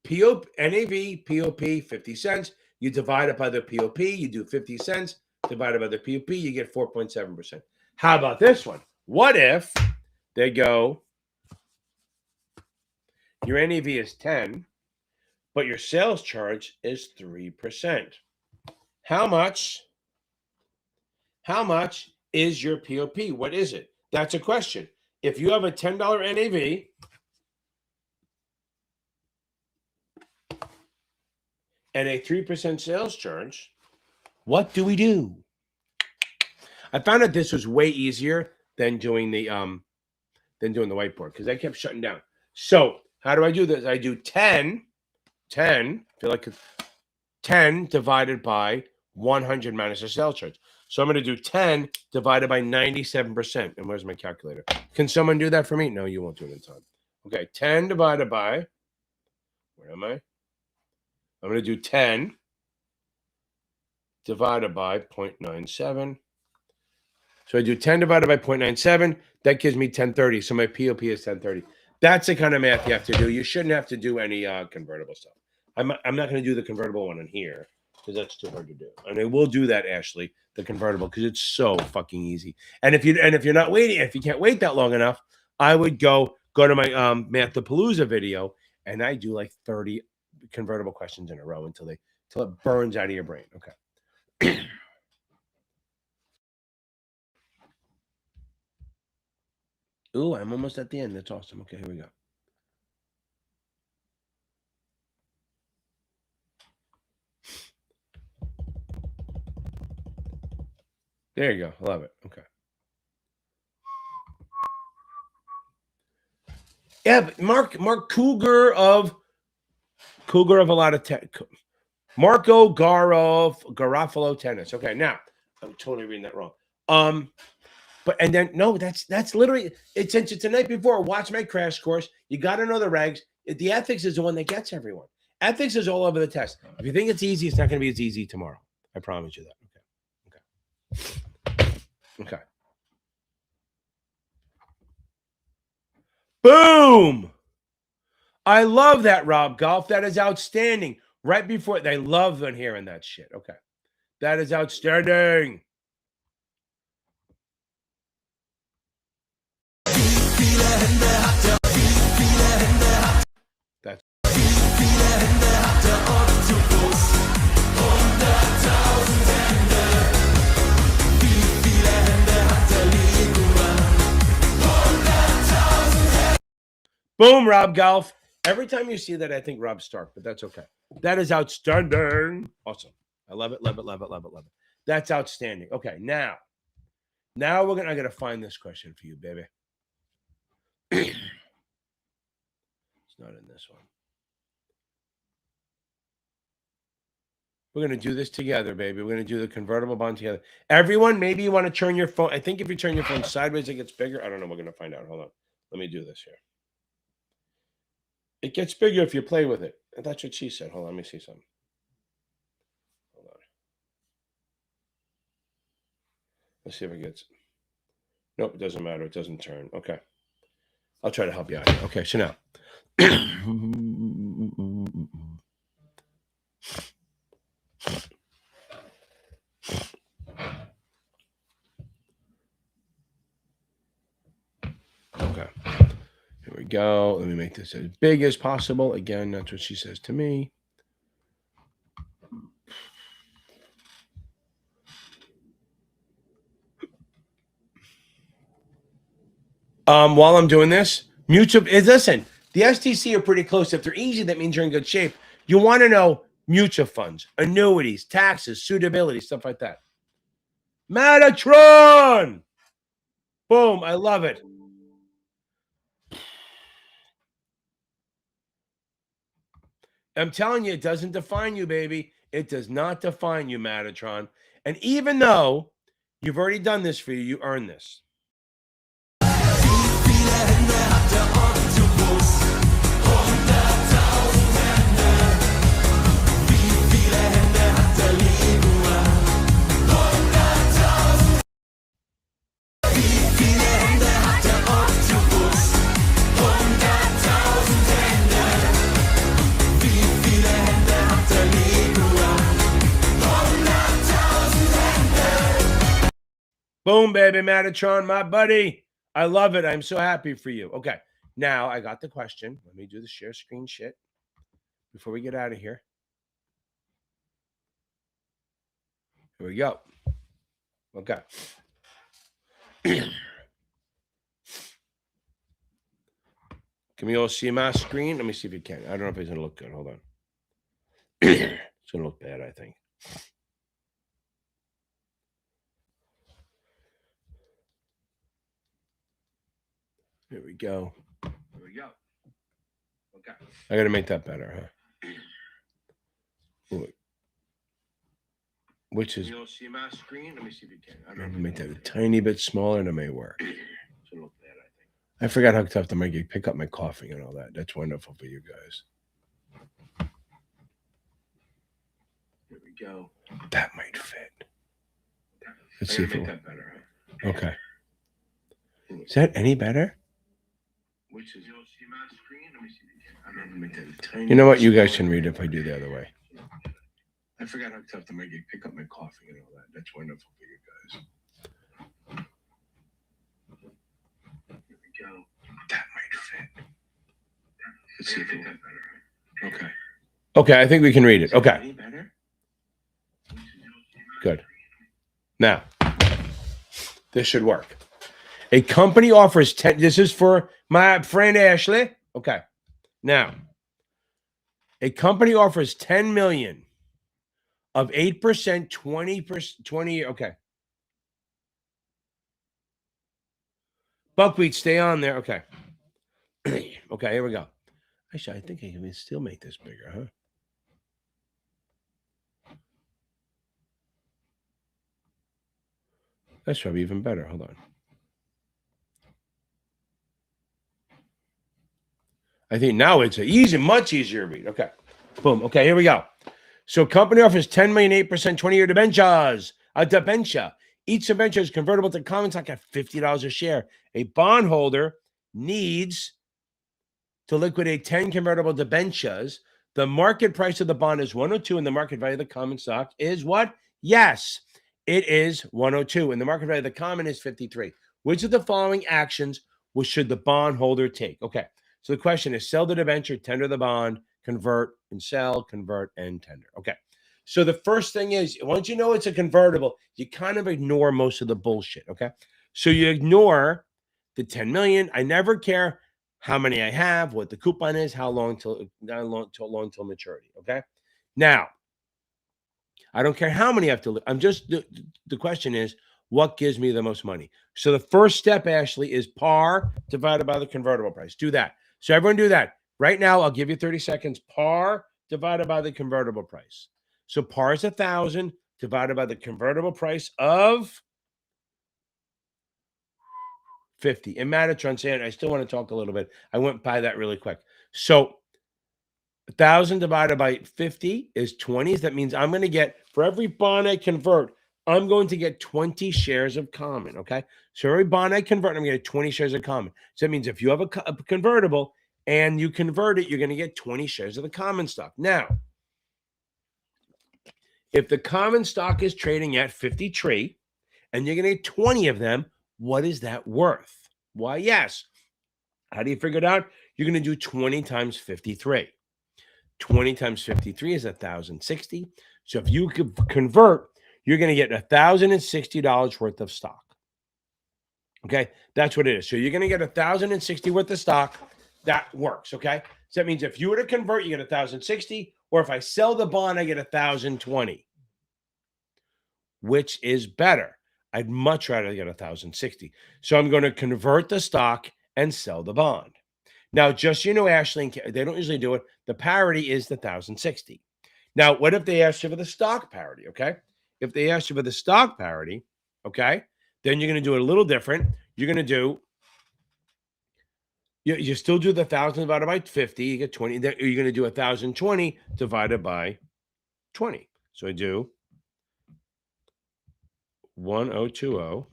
NAV, POP, 50 cents. You divide it by the POP. You do 50 cents. Divided by the POP, you get 4.7%. How about this one? What if they go, your NAV is 10, but your sales charge is 3%. How much is your POP? What is it? That's a question. If you have a $10 NAV and a 3% sales charge, what do we do? I found that this was way easier than doing the whiteboard because I kept shutting down. So how do I do this? I do 10, I feel like 10 divided by 100 minus the sales charge. So I'm going to do 10 divided by 97%. And where's my calculator? Can someone do that for me? No, you won't do it in time. Okay, 10 divided by, where am I? I'm going to do 10 divided by 0.97. So I do 10 divided by 0.97. That gives me 1030. So my POP is 1030. That's the kind of math you have to do. You shouldn't have to do any convertible stuff. I'm not going to do the convertible one in here because that's too hard to do. And I will do that, Ashley, the convertible, because it's so fucking easy. And if you're not waiting, if you can't wait that long enough, I would go to my Mathapalooza video, and I do like 30 convertible questions in a row until it burns out of your brain. Okay. Ooh, I'm almost at the end. That's awesome. Okay, here we go. There you go. Love it. Okay. Yeah, but Mark Cougar of a lot of Marco Garofalo tennis. Okay, now I'm totally reading that wrong. But and then no, that's literally since it's the night before. Watch my crash course. You got to know the regs. The ethics is the one that gets everyone. Ethics is all over the test. If you think it's easy, it's not going to be as easy tomorrow. I promise you that. Okay. Boom! I love that, Rob Golf. That is outstanding. Right before they love when hearing that shit. Okay, that is outstanding. That's boom, Rob Golf. Every time you see that, I think Rob Stark, but that's okay. That is outstanding. Awesome. I love it, love it, love it, love it, love it. That's outstanding. Okay, now I gotta find this question for you, baby. It's not in this one. We're going to do this together, baby. We're going to do the convertible bond together. Everyone, maybe you want to turn your phone. I think if you turn your phone sideways, it gets bigger. I don't know. We're going to find out. Hold on. Let me do this here. It gets bigger if you play with it. That's what she said. Hold on. Let me see something. Hold on. Let's see if it gets. Nope, it doesn't matter. It doesn't turn. Okay. I'll try to help you out here. Okay, so now. Okay. Here we go. Let me make this as big as possible. Again, that's what she says to me. While I'm doing this, listen, the STC are pretty close. If they're easy, that means you're in good shape. You want to know mutual funds, annuities, taxes, suitability, stuff like that. Metatron! Boom, I love it. I'm telling you, it doesn't define you, baby. It does not define you, Metatron. And even though you've already done this for you, you earn this. Boom, baby, Metatron, my buddy. I love it. I'm so happy for you. Okay, now I got the question. Let me do the share screen shit before we get out of here. Here we go. Okay. Can we all see my screen? Let me see if you can. I don't know if it's going to look good. Hold on. It's going to look bad, I think. Here we go. Here we go. Okay. I got to make that better, huh? Ooh. Which is. Can you all see my screen? Let me see if you can. I don't know. Make that a tiny bit smaller and it may work. It's going to look bad, I think. I forgot how tough to make it. Pick up my coughing and all that. That's wonderful for you guys. Here we go. That might fit. Let's see if it. Make that better, huh? Okay. Is that any better? Which is I'm You know what? You guys can read if I do the other way. I forgot how tough to make it pick up my coffee and all that. That's wonderful for you guys. Here we go. That might fit. Let's see if it will. Okay. Okay, I think we can read it. Okay. Any better? Good. Now, this should work. A company offers 10. This is for my friend Ashley. Okay. Now, a company offers 10 million of 8%, 20%, 20. Okay. Buckwheat, stay on there. Okay. Okay, here we go. Actually, I think I can still make this bigger, huh? That's probably even better. Hold on. I think now it's a easy, much easier read. Okay. Boom. Okay, here we go. So company offers 10 million, 8%, 20-year debentures. A debenture. Each debenture is convertible to common stock at $50 a share. A bondholder needs to liquidate 10 convertible debentures. The market price of the bond is 102, and the market value of the common stock is what? Yes, it is 102, and the market value of the common is 53. Which of the following actions should the bondholder take? Okay, so the question is sell the debenture, tender the bond, convert and sell, convert and tender. Okay, so the first thing is, once you know it's a convertible, you kind of ignore most of the bullshit, okay? So you ignore the 10 million. I never care how many I have, what the coupon is, how long till maturity. Okay. Now, I don't care how many I have to. I'm just the question is what gives me the most money. So the first step, Ashley, is par divided by the convertible price. Do that. So everyone do that right now. I'll give you 30 seconds. Par divided by the convertible price. So par is 1,000 divided by the convertible price of 50. And Matatron saying, I still want to talk a little bit. I went by that really quick. So 1,000 divided by 50 is 20. That means I'm going to get, for every bond I convert, I'm going to get 20 shares of common. Okay. So every bond I convert, I'm going to get 20 shares of common. So that means if you have a convertible and you convert it, you're going to get 20 shares of the common stock. Now, if the common stock is trading at 53 and you're going to get 20 of them, what is that worth? Why, yes. How do you figure it out? You're going to do 20 times 53. 20 times 53 is 1,060. So if you could convert, you're going to get $1,060 worth of stock. Okay, that's what it is. So you're going to get 1,060 worth of stock. That works. Okay, so that means if you were to convert, you get 1,060, or if I sell the bond, I get 1,020. Which is better? I'd much rather get 1,060. So I'm going to convert the stock and sell the bond. Now, just so you know, Ashley, they don't usually do it. The parity is the 1,060. Now, what if they ask you for the stock parity? Okay. If they ask you for the stock parity, okay, then you're going to do it a little different. You're going to do, you still do the 1,000 divided by 50. You get 20. Then you're going to do 1,020 divided by 20. So I do 1020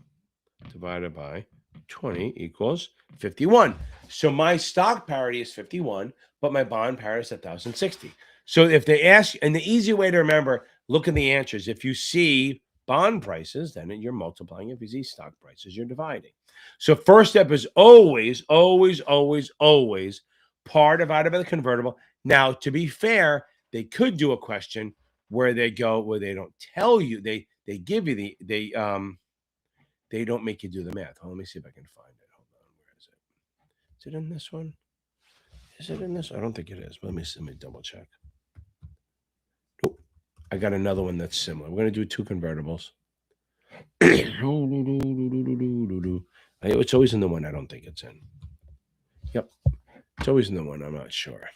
divided by 20 equals 51. So my stock parity is 51, but my bond parity is 1,060. So if they ask, and the easy way to remember, look at the answers. If you see bond prices, then you're multiplying. If you see stock prices, you're dividing. So first step is always, always, always, always par divided by the convertible. Now, to be fair, they could do a question where they go, where they don't tell you, they give you they don't make you do the math. Let me see if I can find it. Hold on. Where is it? Is it in this one? Is it in this? I don't think it is. Let me double check. Oh, I got another one that's similar. We're going to do two convertibles. It's always in the one I don't think it's in. Yep. It's always in the one I'm not sure.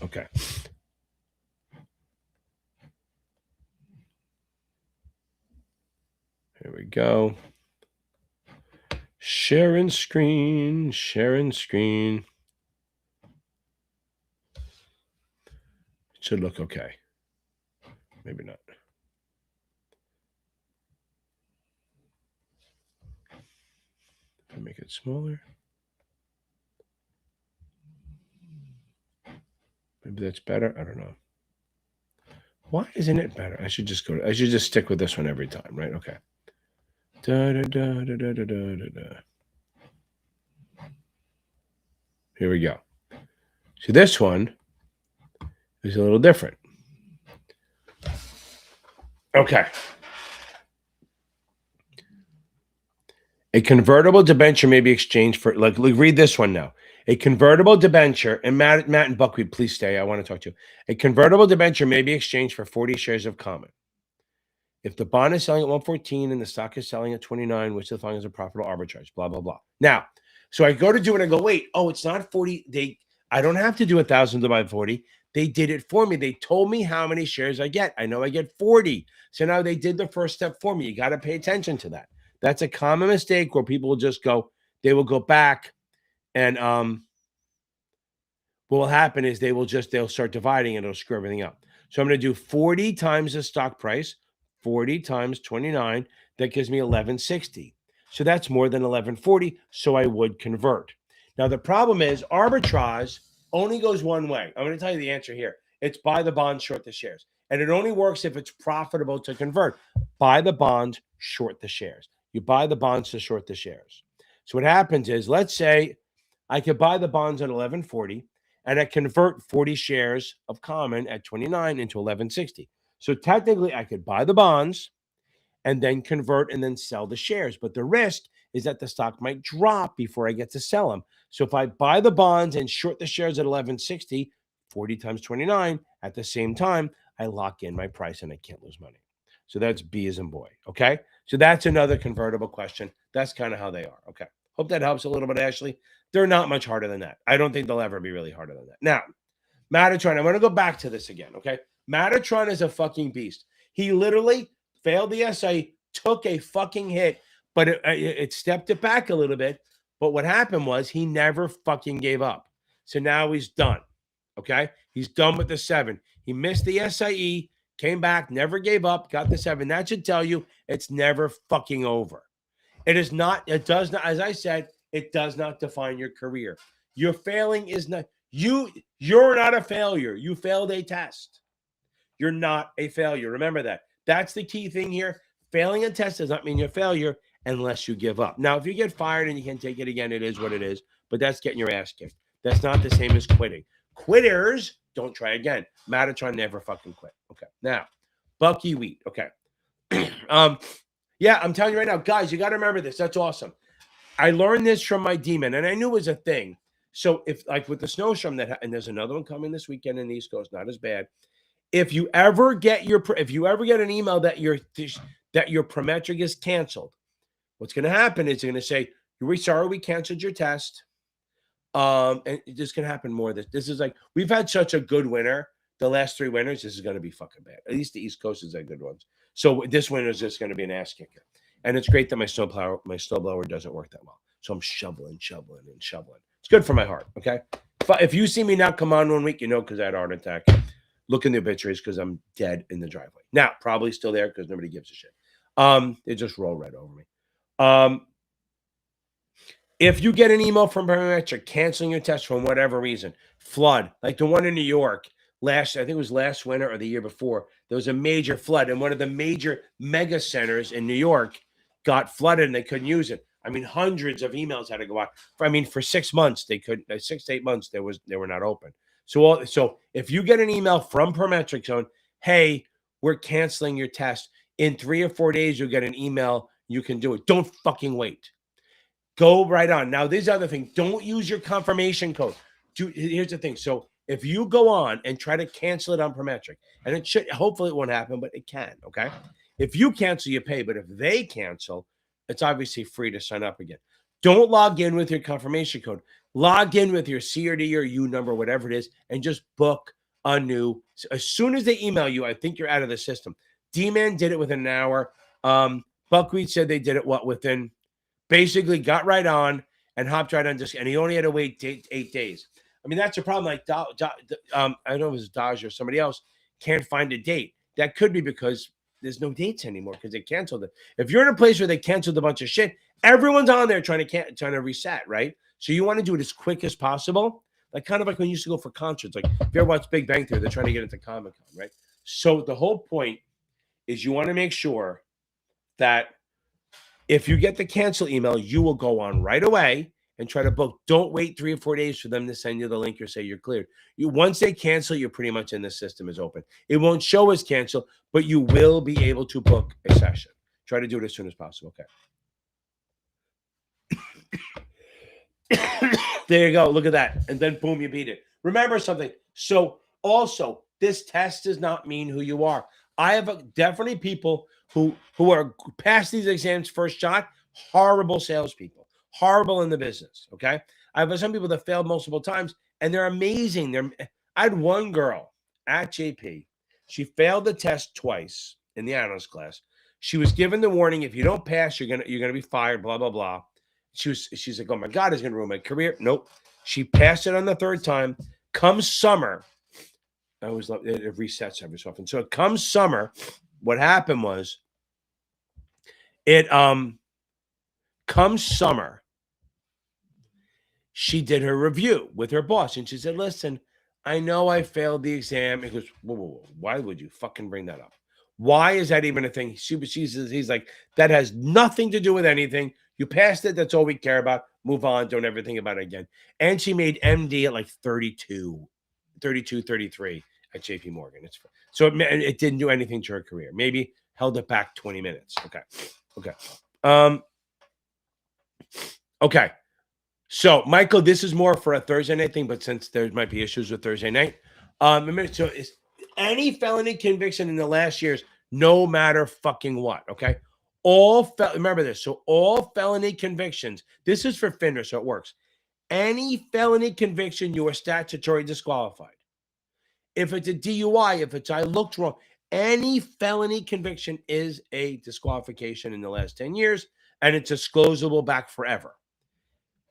Okay. Here we go. Sharing screen. Should look okay. Maybe not. Make it smaller. Maybe that's better. I don't know. Why isn't it better? I should just stick with this one every time, right? Okay. Here we go. So this one is a little different. Okay. A convertible debenture may be exchanged for, like, read this one now. A convertible debenture, and Matt and Buckwheat, please stay. I want to talk to you. A convertible debenture may be exchanged for 40 shares of common. If the bond is selling at 114 and the stock is selling at 29, which defines as a profitable arbitrage, blah, blah, blah. Now, so I go to do it and I go, wait, oh, it's not 40. I don't have to do 1,000 divided by 40. They did it for me. They told me how many shares I get. I know I get 40. So now they did the first step for me. You got to pay attention to that. That's a common mistake where people will just go, they will go back and what will happen is they'll start dividing and it'll screw everything up. So I'm going to do 40 times the stock price, 40 times 29. That gives me 1160. So that's more than 1140. So I would convert. Now, the problem is arbitrage only goes one way. I'm going to tell you the answer here. It's buy the bond, short the shares. And it only works if it's profitable to convert. Buy the bond, short the shares. You buy the bonds to short the shares. So what happens is, let's say I could buy the bonds at 1140 and I convert 40 shares of common at 29 into 1160. So technically I could buy the bonds and then convert and then sell the shares. But the risk is that the stock might drop before I get to sell them. So if I buy the bonds and short the shares at 1160, 40 times 29, at the same time, I lock in my price and I can't lose money. So that's B as in boy, okay? So that's another convertible question. That's kind of how they are, okay? Hope that helps a little bit, Ashley. They're not much harder than that. I don't think they'll ever be really harder than that. Now, Matatron, I'm going to go back to this again, okay? Matatron is a fucking beast. He literally failed the SIE, took a fucking hit, but it stepped it back a little bit. But what happened was he never fucking gave up. So now he's done, okay? He's done with the 7. He missed the SIE, came back, never gave up, got the 7. That should tell you it's never fucking over. It is not, it does not, as I said, it does not define your career. Your failing is not, you're not a failure. You failed a test. You're not a failure. Remember that. That's the key thing here. Failing a test does not mean you're a failure unless you give up. Now, if you get fired and you can't take it again, it is what it is, but that's getting your ass kicked. That's not the same as quitting. Quitters don't try again. Matatron never fucking quit. Okay. Now, Bucky Wheat. Okay. Yeah, I'm telling you right now, guys, you got to remember this. That's awesome. I learned this from my demon, and I knew it was a thing. So if, like with the snowstorm and there's another one coming this weekend in the East Coast, not as bad. If you ever get an email that your Prometric is canceled, what's going to happen is they're going to say, "We're sorry, we canceled your test." And this can happen more. This is like, we've had such a good winter. The last 3 winters, this is going to be fucking bad. At least the East Coast is had good ones. So this winter is just going to be an ass kicker. And it's great that my snowblower doesn't work that well. So I'm shoveling. It's good for my heart. Okay. If you see me not come on 1 week, you know, because I had a heart attack. Look in the obituaries because I'm dead in the driveway. Now, probably still there because nobody gives a shit. They just roll right over me. If you get an email from Prometric canceling your test for whatever reason, flood, like the one in New York, I think it was last winter or the year before, there was a major flood, and one of the major mega centers in New York got flooded and they couldn't use it. I mean, hundreds of emails had to go out. For 6 months, they couldn't. 6 to 8 months, they were not open. So if you get an email from Prometric saying, "Hey, we're canceling your test," in 3 or 4 days, you'll get an email. You can do it. Don't fucking wait. Go right on. Now, this other thing. Don't use your confirmation code. Here's the thing. So if you go on and try to cancel it on Prometric, and it should, hopefully it won't happen, but it can, okay? If you cancel, you pay. But if they cancel, it's obviously free to sign up again. Don't log in with your confirmation code. Log in with your CRD or U number, whatever it is, and just book a new. As soon as they email you, I think you're out of the system. D-Man did it within an hour. Buckwheat said they did it, within, basically got right on and hopped right on, and he only had to wait 8 days. I mean, that's a problem. Like, I don't know if it was Dodge or somebody else can't find a date. That could be because there's no dates anymore because they canceled it. If you're in a place where they canceled a bunch of shit, everyone's on there trying to reset, right? So you want to do it as quick as possible, like kind of like when you used to go for concerts. Like if you ever watch Big Bang Theory, they're trying to get into Comic-Con, right? So the whole point is you want to make sure that if you get the cancel email, you will go on right away and try to book. Don't wait 3 or 4 days for them to send you the link or say you're cleared. Once they cancel, you're pretty much in the system is open. It won't show as cancel, but you will be able to book a session. Try to do it as soon as possible. Okay. There you go. Look at that. And then boom, you beat it. Remember something. So also, this test does not mean who you are. I have definitely people who are past these exams first shot, horrible salespeople, horrible in the business. Okay. I have some people that failed multiple times and they're amazing. I had one girl at JP. She failed the test twice in the analyst class. She was given the warning, if you don't pass, you're gonna be fired, blah, blah, blah. She's like, oh my God, it's gonna ruin my career. Nope. She passed it on the third time. Come summer, I always love it resets every so often. So come summer, what happened was come summer, she did her review with her boss and she said, listen, I know I failed the exam. He goes, whoa, why would you fucking bring that up? Why is that even a thing? He's like, that has nothing to do with anything. You passed it. That's all we care about. Move on. Don't ever think about it again. And she made MD at like 32, 33 at JP Morgan. So it didn't do anything to her career. Maybe held it back 20 minutes. Okay. So Michael, this is more for a Thursday night thing, but since there might be issues with Thursday night, so is any felony conviction in the last years, no matter fucking what, okay? Remember this. So all felony convictions, this is for FINRA, so it works. Any felony conviction, you are statutory disqualified. If it's a DUI, if it's I looked wrong, any felony conviction is a disqualification in the last 10 years, and it's disclosable back forever.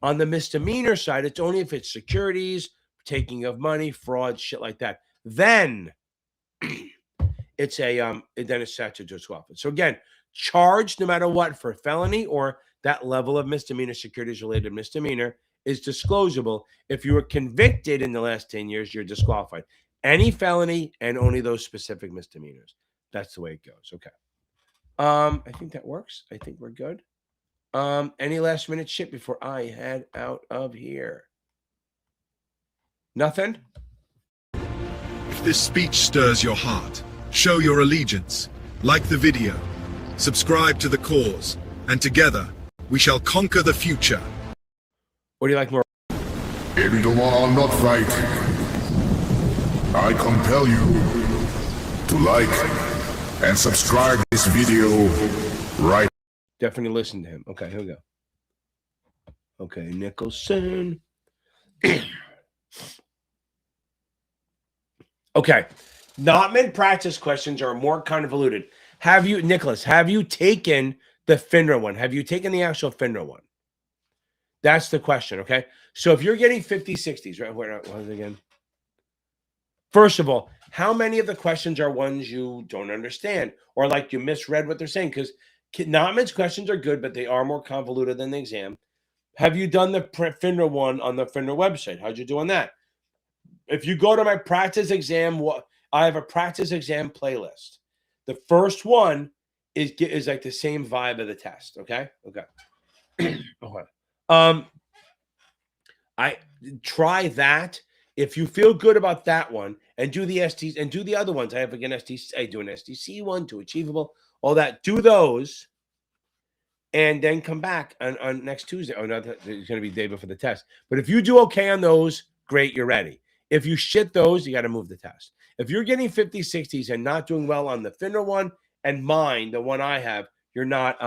On the misdemeanor side, it's only if it's securities, taking of money, fraud, shit like that. Then it's statutory disqualified. So again, charged no matter what for felony or that level of misdemeanor, securities related misdemeanor is disclosable. If you were convicted in the last 10 years, you're disqualified. Any felony and only those specific misdemeanors. That's the way it goes. Okay. I think that works. I think we're good. Any last minute shit before I head out of here? Nothing? If this speech stirs your heart, show your allegiance, like the video, subscribe to the cause, and together we shall conquer the future. What do you like more? Everyone not fight. I compel you to like and subscribe this video right. Definitely listen to him. Okay, here we go. Okay, Nicholson. Okay. Notman practice questions are more convoluted. Nicholas, have you taken the FINRA one? Have you taken the actual FINRA one? That's the question, okay? So if you're getting 50, 60s, right? What was it again? First of all, how many of the questions are ones you don't understand or like you misread what they're saying? Because Notman's questions are good, but they are more convoluted than the exam. Have you done the FINRA one on the FINRA website? How'd you do on that? If you go to my practice exam, I have a practice exam playlist. The first one is like the same vibe of the test. Okay. Okay. I try that. If you feel good about that one and do the STs and do the other ones, I have again STC. I do an STC one to achievable, all that. Do those, and then come back on next Tuesday. Oh no, it's going to be the day before the test. But if you do okay on those, great, you're ready. If you shit those, you got to move the test. If you're getting 50, 60s and not doing well on the FINRA one and mine, the one I have, you're not.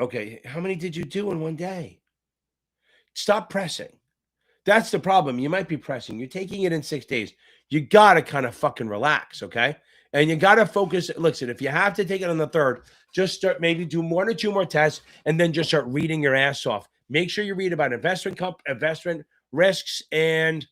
Okay, how many did you do in one day? Stop pressing. That's the problem. You might be pressing. You're taking it in 6 days. You got to kind of fucking relax, okay? And you got to focus. Listen, if you have to take it on the third, just start maybe do 1 or 2 more tests and then just start reading your ass off. Make sure you read about investment risks and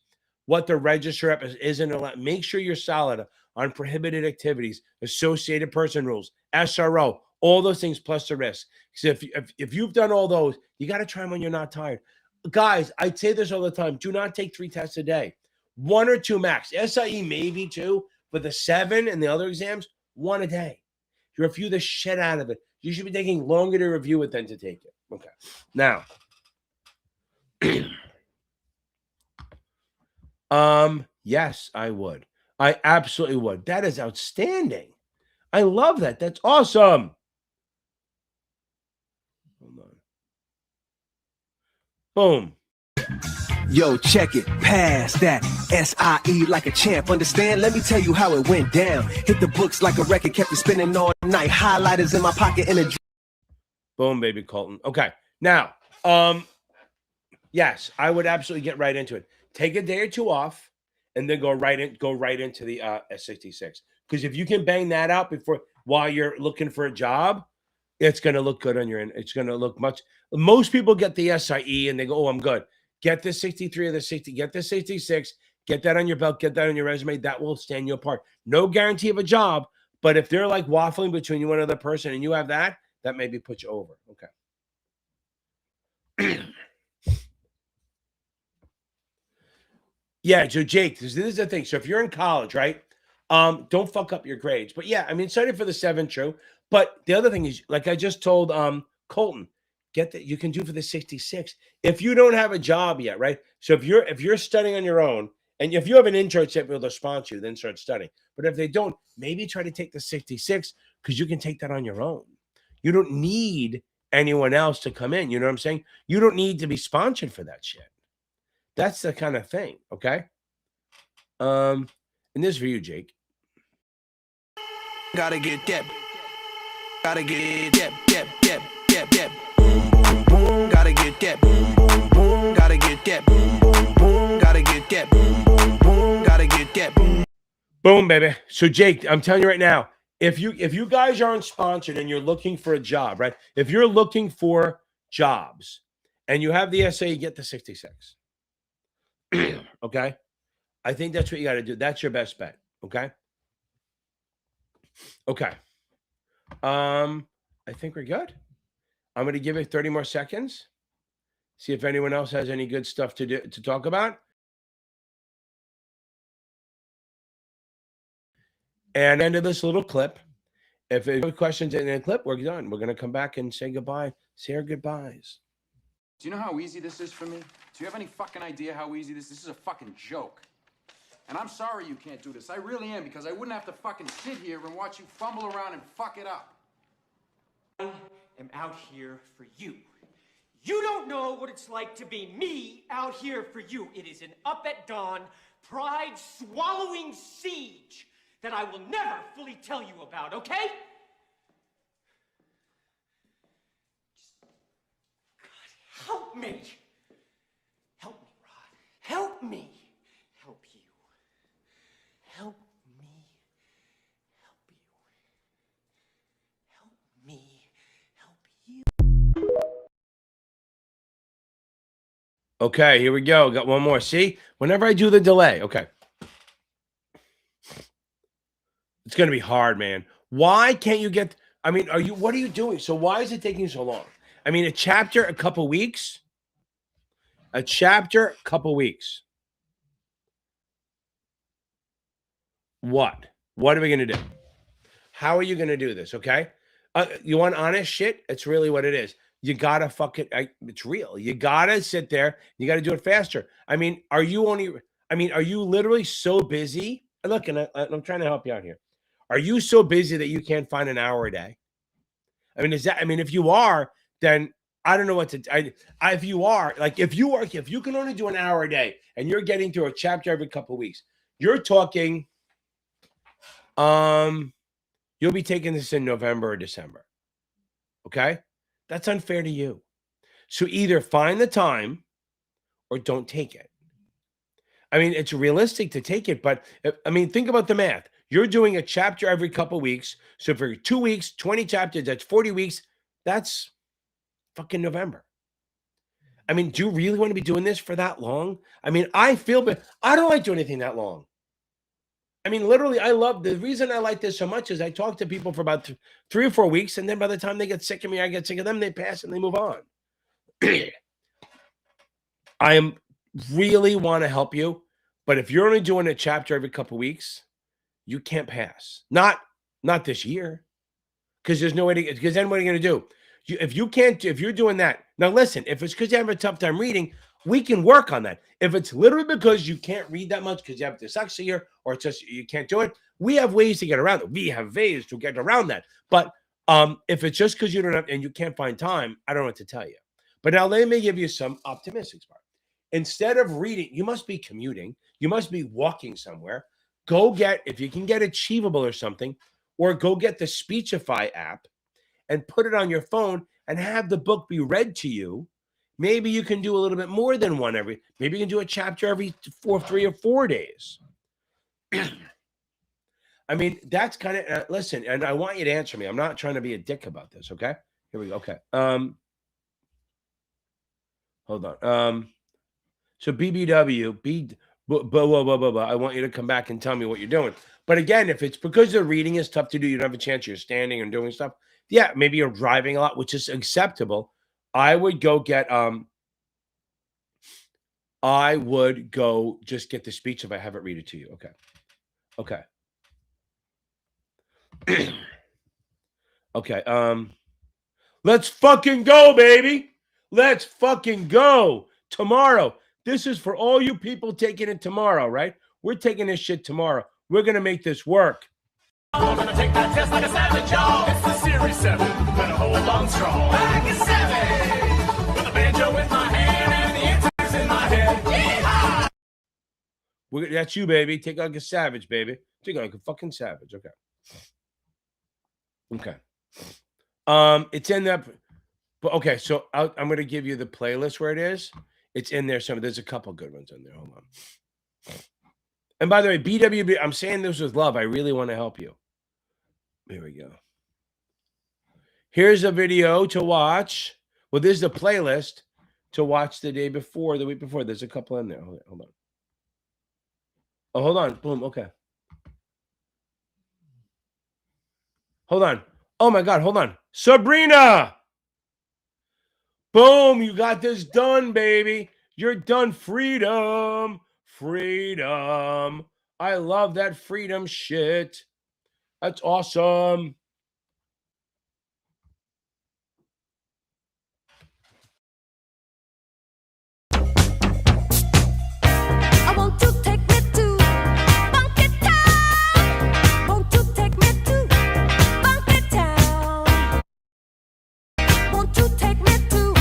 what the register up isn't allowed. Make sure you're solid on prohibited activities, associated person rules, SRO, all those things plus the risk. Because if you've done all those, you got to try them when you're not tired. Guys, I say this all the time. Do not take 3 tests a day. 1 or 2 max. SIE maybe 2, but the 7 and the other exams, 1 a day. You review the shit out of it. You should be taking longer to review it than to take it. Okay. Now, yes, I would. I absolutely would. That is outstanding. I love that. That's awesome. Hold on. Boom. Yo, check it, pass that SIE like a champ, understand? Let me tell you how it went down. Hit the books like a record, kept it spinning all night. Highlighters in my pocket in a... Boom, baby, Colton. Okay, now, yes, I would absolutely get right into it. Take a day or 2 off, and then go right into the S66. Because if you can bang that out while you're looking for a job, it's going to look good on your end. It's going to look much. Most people get the SIE and they go, "Oh, I'm good." Get the 63 or the 60. Get the 66. Get that on your belt. Get that on your resume. That will stand you apart. No guarantee of a job, but if they're like waffling between you and another person, and you have that maybe put you over. Okay. Yeah, so Jake, this is the thing. So if you're in college, right, don't fuck up your grades. But yeah, I mean, study for the 7, true. But the other thing is, like I just told Colton, get that you can do for the 66. If you don't have a job yet, right? So if you're studying on your own, and if you have an internship, they'll sponsor you, then start studying. But if they don't, maybe try to take the 66 because you can take that on your own. You don't need anyone else to come in. You know what I'm saying? You don't need to be sponsored for that shit. That's the kind of thing, okay? And this is for you, Jake. Gotta get that. Gotta get that. Boom, boom, boom. Gotta get that. Boom, boom, boom. Gotta get that. Boom, boom, boom. Gotta get that. Boom, boom, boom. Gotta get that. Boom. Boom, baby. So, Jake, I'm telling you right now, if you guys aren't sponsored and you're looking for a job, right? If you're looking for jobs and you have the SAE, get the 66. Okay? I think that's what you got to do. That's your best bet. Okay? Okay. I think we're good. I'm going to give it 30 more seconds. See if anyone else has any good stuff to talk about. And end of this little clip. If you have questions in the clip, we're done. We're going to come back and say goodbye. Say our goodbyes. Do you know how easy this is for me? Do you have any fucking idea how easy this is? This is a fucking joke. And I'm sorry you can't do this. I really am, because I wouldn't have to fucking sit here and watch you fumble around and fuck it up. I am out here for you. You don't know what it's like to be me out here for you. It is an up at dawn, pride-swallowing siege that I will never fully tell you about, okay? God, help me. Help me, Rod. Help me. Help you. Help me. Help you. Help me. Help you. Okay, here we go. Got one more. See? Whenever I do the delay. Okay. It's going to be hard, man. Why can't you get... I mean, what are you doing? So why is it taking so long? I mean, a chapter, a couple weeks. A chapter, couple weeks. What? What are we going to do? How are you going to do this, okay? You want honest shit? It's really what it is. You got to fuck it. It's real. You got to sit there. You got to do it faster. I mean, are you literally so busy? Look, and I'm trying to help you out here. Are you so busy that you can't find an hour a day? I mean, if you are, then I don't know what to, if you are, like, if you can only do an hour a day and you're getting through a chapter every couple of weeks, you're talking, you'll be taking this in November or December. Okay. That's unfair to you. So either find the time or don't take it. I mean, it's realistic to take it, but I mean, think about the math. You're doing a chapter every couple of weeks. So for 2 weeks, 20 chapters, that's 40 weeks. That's fucking November. I mean, do you really want to be doing this for that long? I mean, I feel, but I don't like doing anything that long. I mean, literally, I love the reason I like this so much is I talk to people for about 3 or 4 weeks, and then by the time they get sick of me, I get sick of them, they pass and they move on. I really want to help you, but if you're only doing a chapter every couple of weeks, you can't pass. Not this year, because there's no way to. Because then what are you going to do? If you're doing that now, listen. If it's because you have a tough time reading, we can work on that. If it's literally because you can't read that much because you have dyslexia or it's just you can't do it, we have ways to get around it. We have ways to get around that. But if it's just because you don't have and you can't find time, I don't know what to tell you. But now let me give you some optimistic part. Instead of reading, you must be commuting. You must be walking somewhere. Go get, if you can get Achievable or something, or go get the Speechify app and put it on your phone and have the book be read to you. Maybe you can do a little bit more than one maybe you can do a chapter every 3 or 4 days. I mean, that's kind of, listen, and I want you to answer me. I'm not trying to be a dick about this, okay? Here we go. Okay. Hold on. So BBW, I want you to come back and tell me what you're doing. But again, if it's because the reading is tough to do, you don't have a chance, you're standing and doing stuff. Yeah, maybe you're driving a lot, which is acceptable. I would go get just get the speech if I have it read it to you. Okay. Okay. Let's fucking go, baby. Let's fucking go. Tomorrow. This is for all you people taking it tomorrow, right? We're taking this shit tomorrow. We're going to make this work. I'm gonna take that test like a savage, y'all. It's the Series 7. Better hold on strong. Like a savage. With a banjo in my hand and the answers in my head. Yeehaw! That's you, baby. Take it like a savage, baby. Take it like a fucking savage. Okay. It's in that. But okay, so I'm going to give you the playlist where it is. It's in there somewhere. There's a couple good ones in there. Hold on. And by the way, BWB, I'm saying this with love. I really want to help you. Here we go. Here's a video to watch. Well, this is the playlist to watch the week before. There's a couple in there. Hold on. Oh, hold on. Boom. Okay. Hold on. Oh, my God. Hold on. Sabrina. Boom. You got this done, baby. You're done. Freedom. Freedom. I love that freedom shit. That's awesome. I want to take me to Funky Town. Want to take me to Funky Town. Want to take me to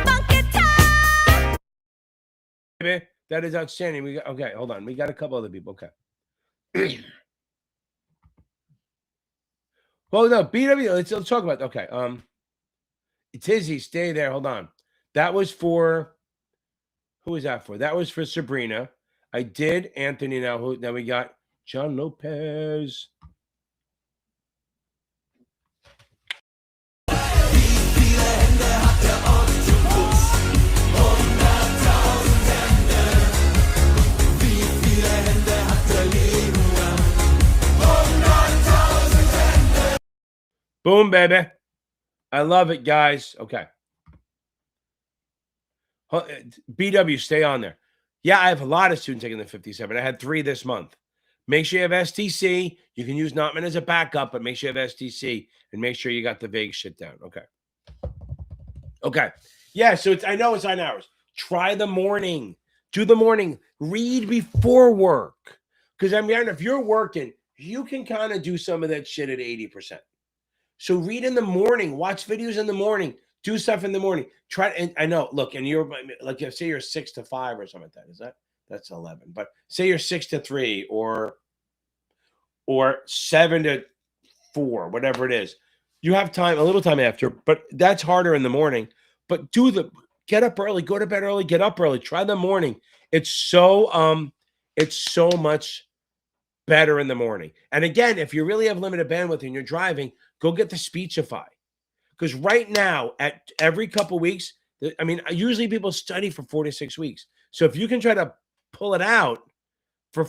Funky Town. Baby, that is outstanding. Okay, hold on. We got a couple other people. Okay. Well, no, BW. Let's talk about. Okay. Tizzy, stay there. Hold on. That was for. Who was that for? That was for Sabrina. I did Anthony. Now we got John Lopez. Boom, baby. I love it, guys. Okay. BW, stay on there. Yeah, I have a lot of students taking the 57. I had 3 this month. Make sure you have STC. You can use Notman as a backup, but make sure you have STC and make sure you got the vague shit down. Okay. Yeah, so I know it's 9 hours. Try the morning. Do the morning. Read before work. Because I mean, if you're working, you can kind of do some of that shit at 80%. So read in the morning, watch videos in the morning, do stuff in the morning. Try, and I know, look, and you're like, say you're 6 to 5 or something like that. That's 11, but say you're 6 to 3 or 7 to 4, whatever it is. You have time, a little time after, but that's harder in the morning. But get up early, go to bed early, get up early, try the morning. It's so much better in the morning. And again, if you really have limited bandwidth and you're driving, go get the Speechify. Because right now, at every couple weeks, I mean, usually people study for 4 to 6 weeks. So if you can try to pull it out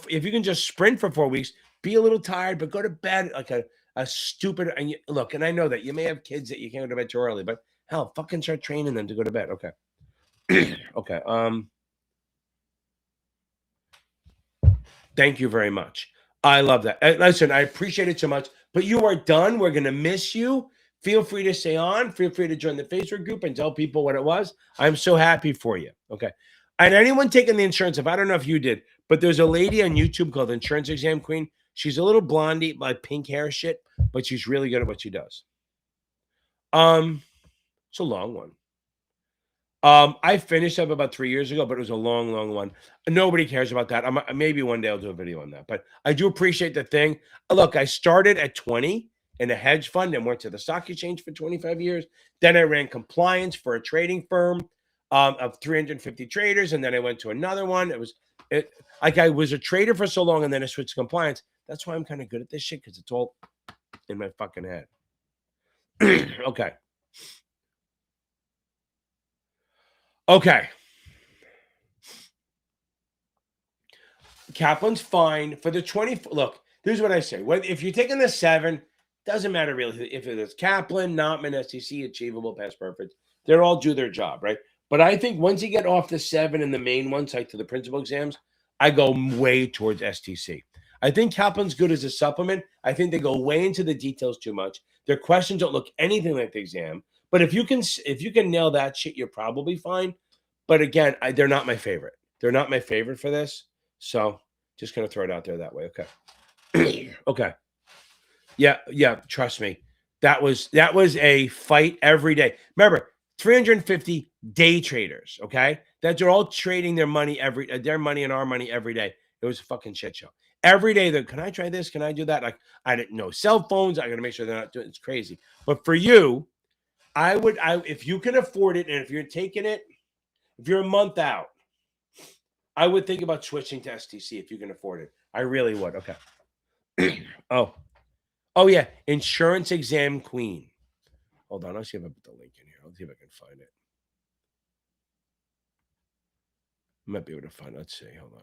if you can just sprint for 4 weeks, be a little tired, but go to bed like a stupid. And look, and I know that you may have kids that you can't go to bed too early, but hell, fucking start training them to go to bed. Okay. Okay. Thank you very much. I love that. Listen, I appreciate it so much, but you are done. We're going to miss you. Feel free to stay on. Feel free to join the Facebook group and tell people what it was. I'm so happy for you. Okay. And anyone taking the insurance, I don't know if you did, but there's a lady on YouTube called Insurance Exam Queen. She's a little blondie, like pink hair shit, but she's really good at what she does. It's a long one. I finished up about 3 years ago, but it was a long, long one. Nobody cares about that. Maybe one day I'll do a video on that, but I do appreciate the thing. Look, I started at 20 in a hedge fund and went to the stock exchange for 25 years. Then I ran compliance for a trading firm of 350 traders. And then I went to another one. Like I was a trader for so long and then I switched to compliance. That's why I'm kind of good at this shit, because it's all in my fucking head. Okay. Okay. Kaplan's fine for the 20. Look, here's what I say. If you're taking the 7, doesn't matter really if it's Kaplan, Notman, STC, Achievable, Past Perfect. They're all do their job, right? But I think once you get off the 7 and the main ones, like to the principal exams, I go way towards STC. I think Kaplan's good as a supplement. I think they go way into the details too much. Their questions don't look anything like the exam. But if you can nail that shit, you're probably fine. But again, they're not my favorite. They're not my favorite for this. So just going to throw it out there that way. Okay. Okay. Yeah. Trust me. That was a fight every day. Remember, 350 day traders. Okay. That they're all trading their money their money and our money every day. It was a fucking shit show. Every day, can I try this? Can I do that? Like, I didn't know cell phones. I got to make sure they're not doing it. It's crazy. But for you, if you can afford it, and if you're taking it, if you're a month out, I would think about switching to STC if you can afford it. I really would. Okay. Oh yeah. Insurance Exam Queen. Hold on. I'll see if I put the link in here. I'll see if I can find it. I might be able to find it. Let's see. Hold on.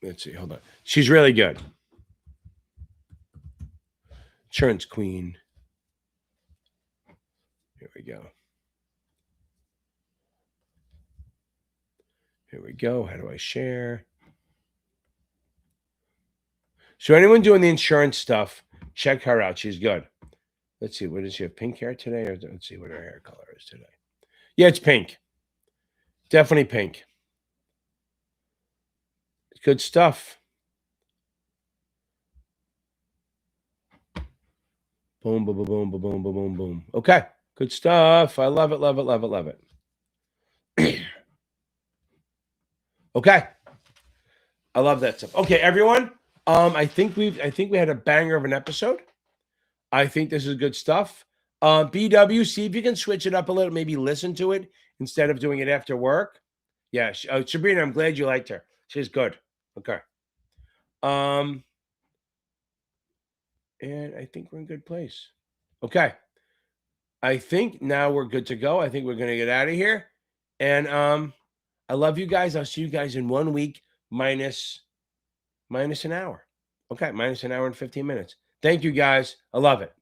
Let's see. Hold on. She's really good. Insurance Queen. Here we go. Here we go. How do I share? So anyone doing the insurance stuff, check her out. She's good. Let's see. What does she have? Pink hair today? Or let's see what her hair color is today. Yeah, it's pink. Definitely pink. Good stuff. Boom, boom, boom, boom, boom, boom, boom, boom, boom. Okay. Good stuff. I love it, love it, love it, love it. Okay. I love that stuff. Okay, everyone. I think we had a banger of an episode. I think this is good stuff. BW, see if you can switch it up a little, maybe listen to it instead of doing it after work. Yeah, Sabrina, I'm glad you liked her. She's good. Okay. And I think we're in a good place. Okay. I think now we're good to go. I think we're going to get out of here. And I love you guys. I'll see you guys in 1 week minus an hour. Okay, minus an hour and 15 minutes. Thank you, guys. I love it.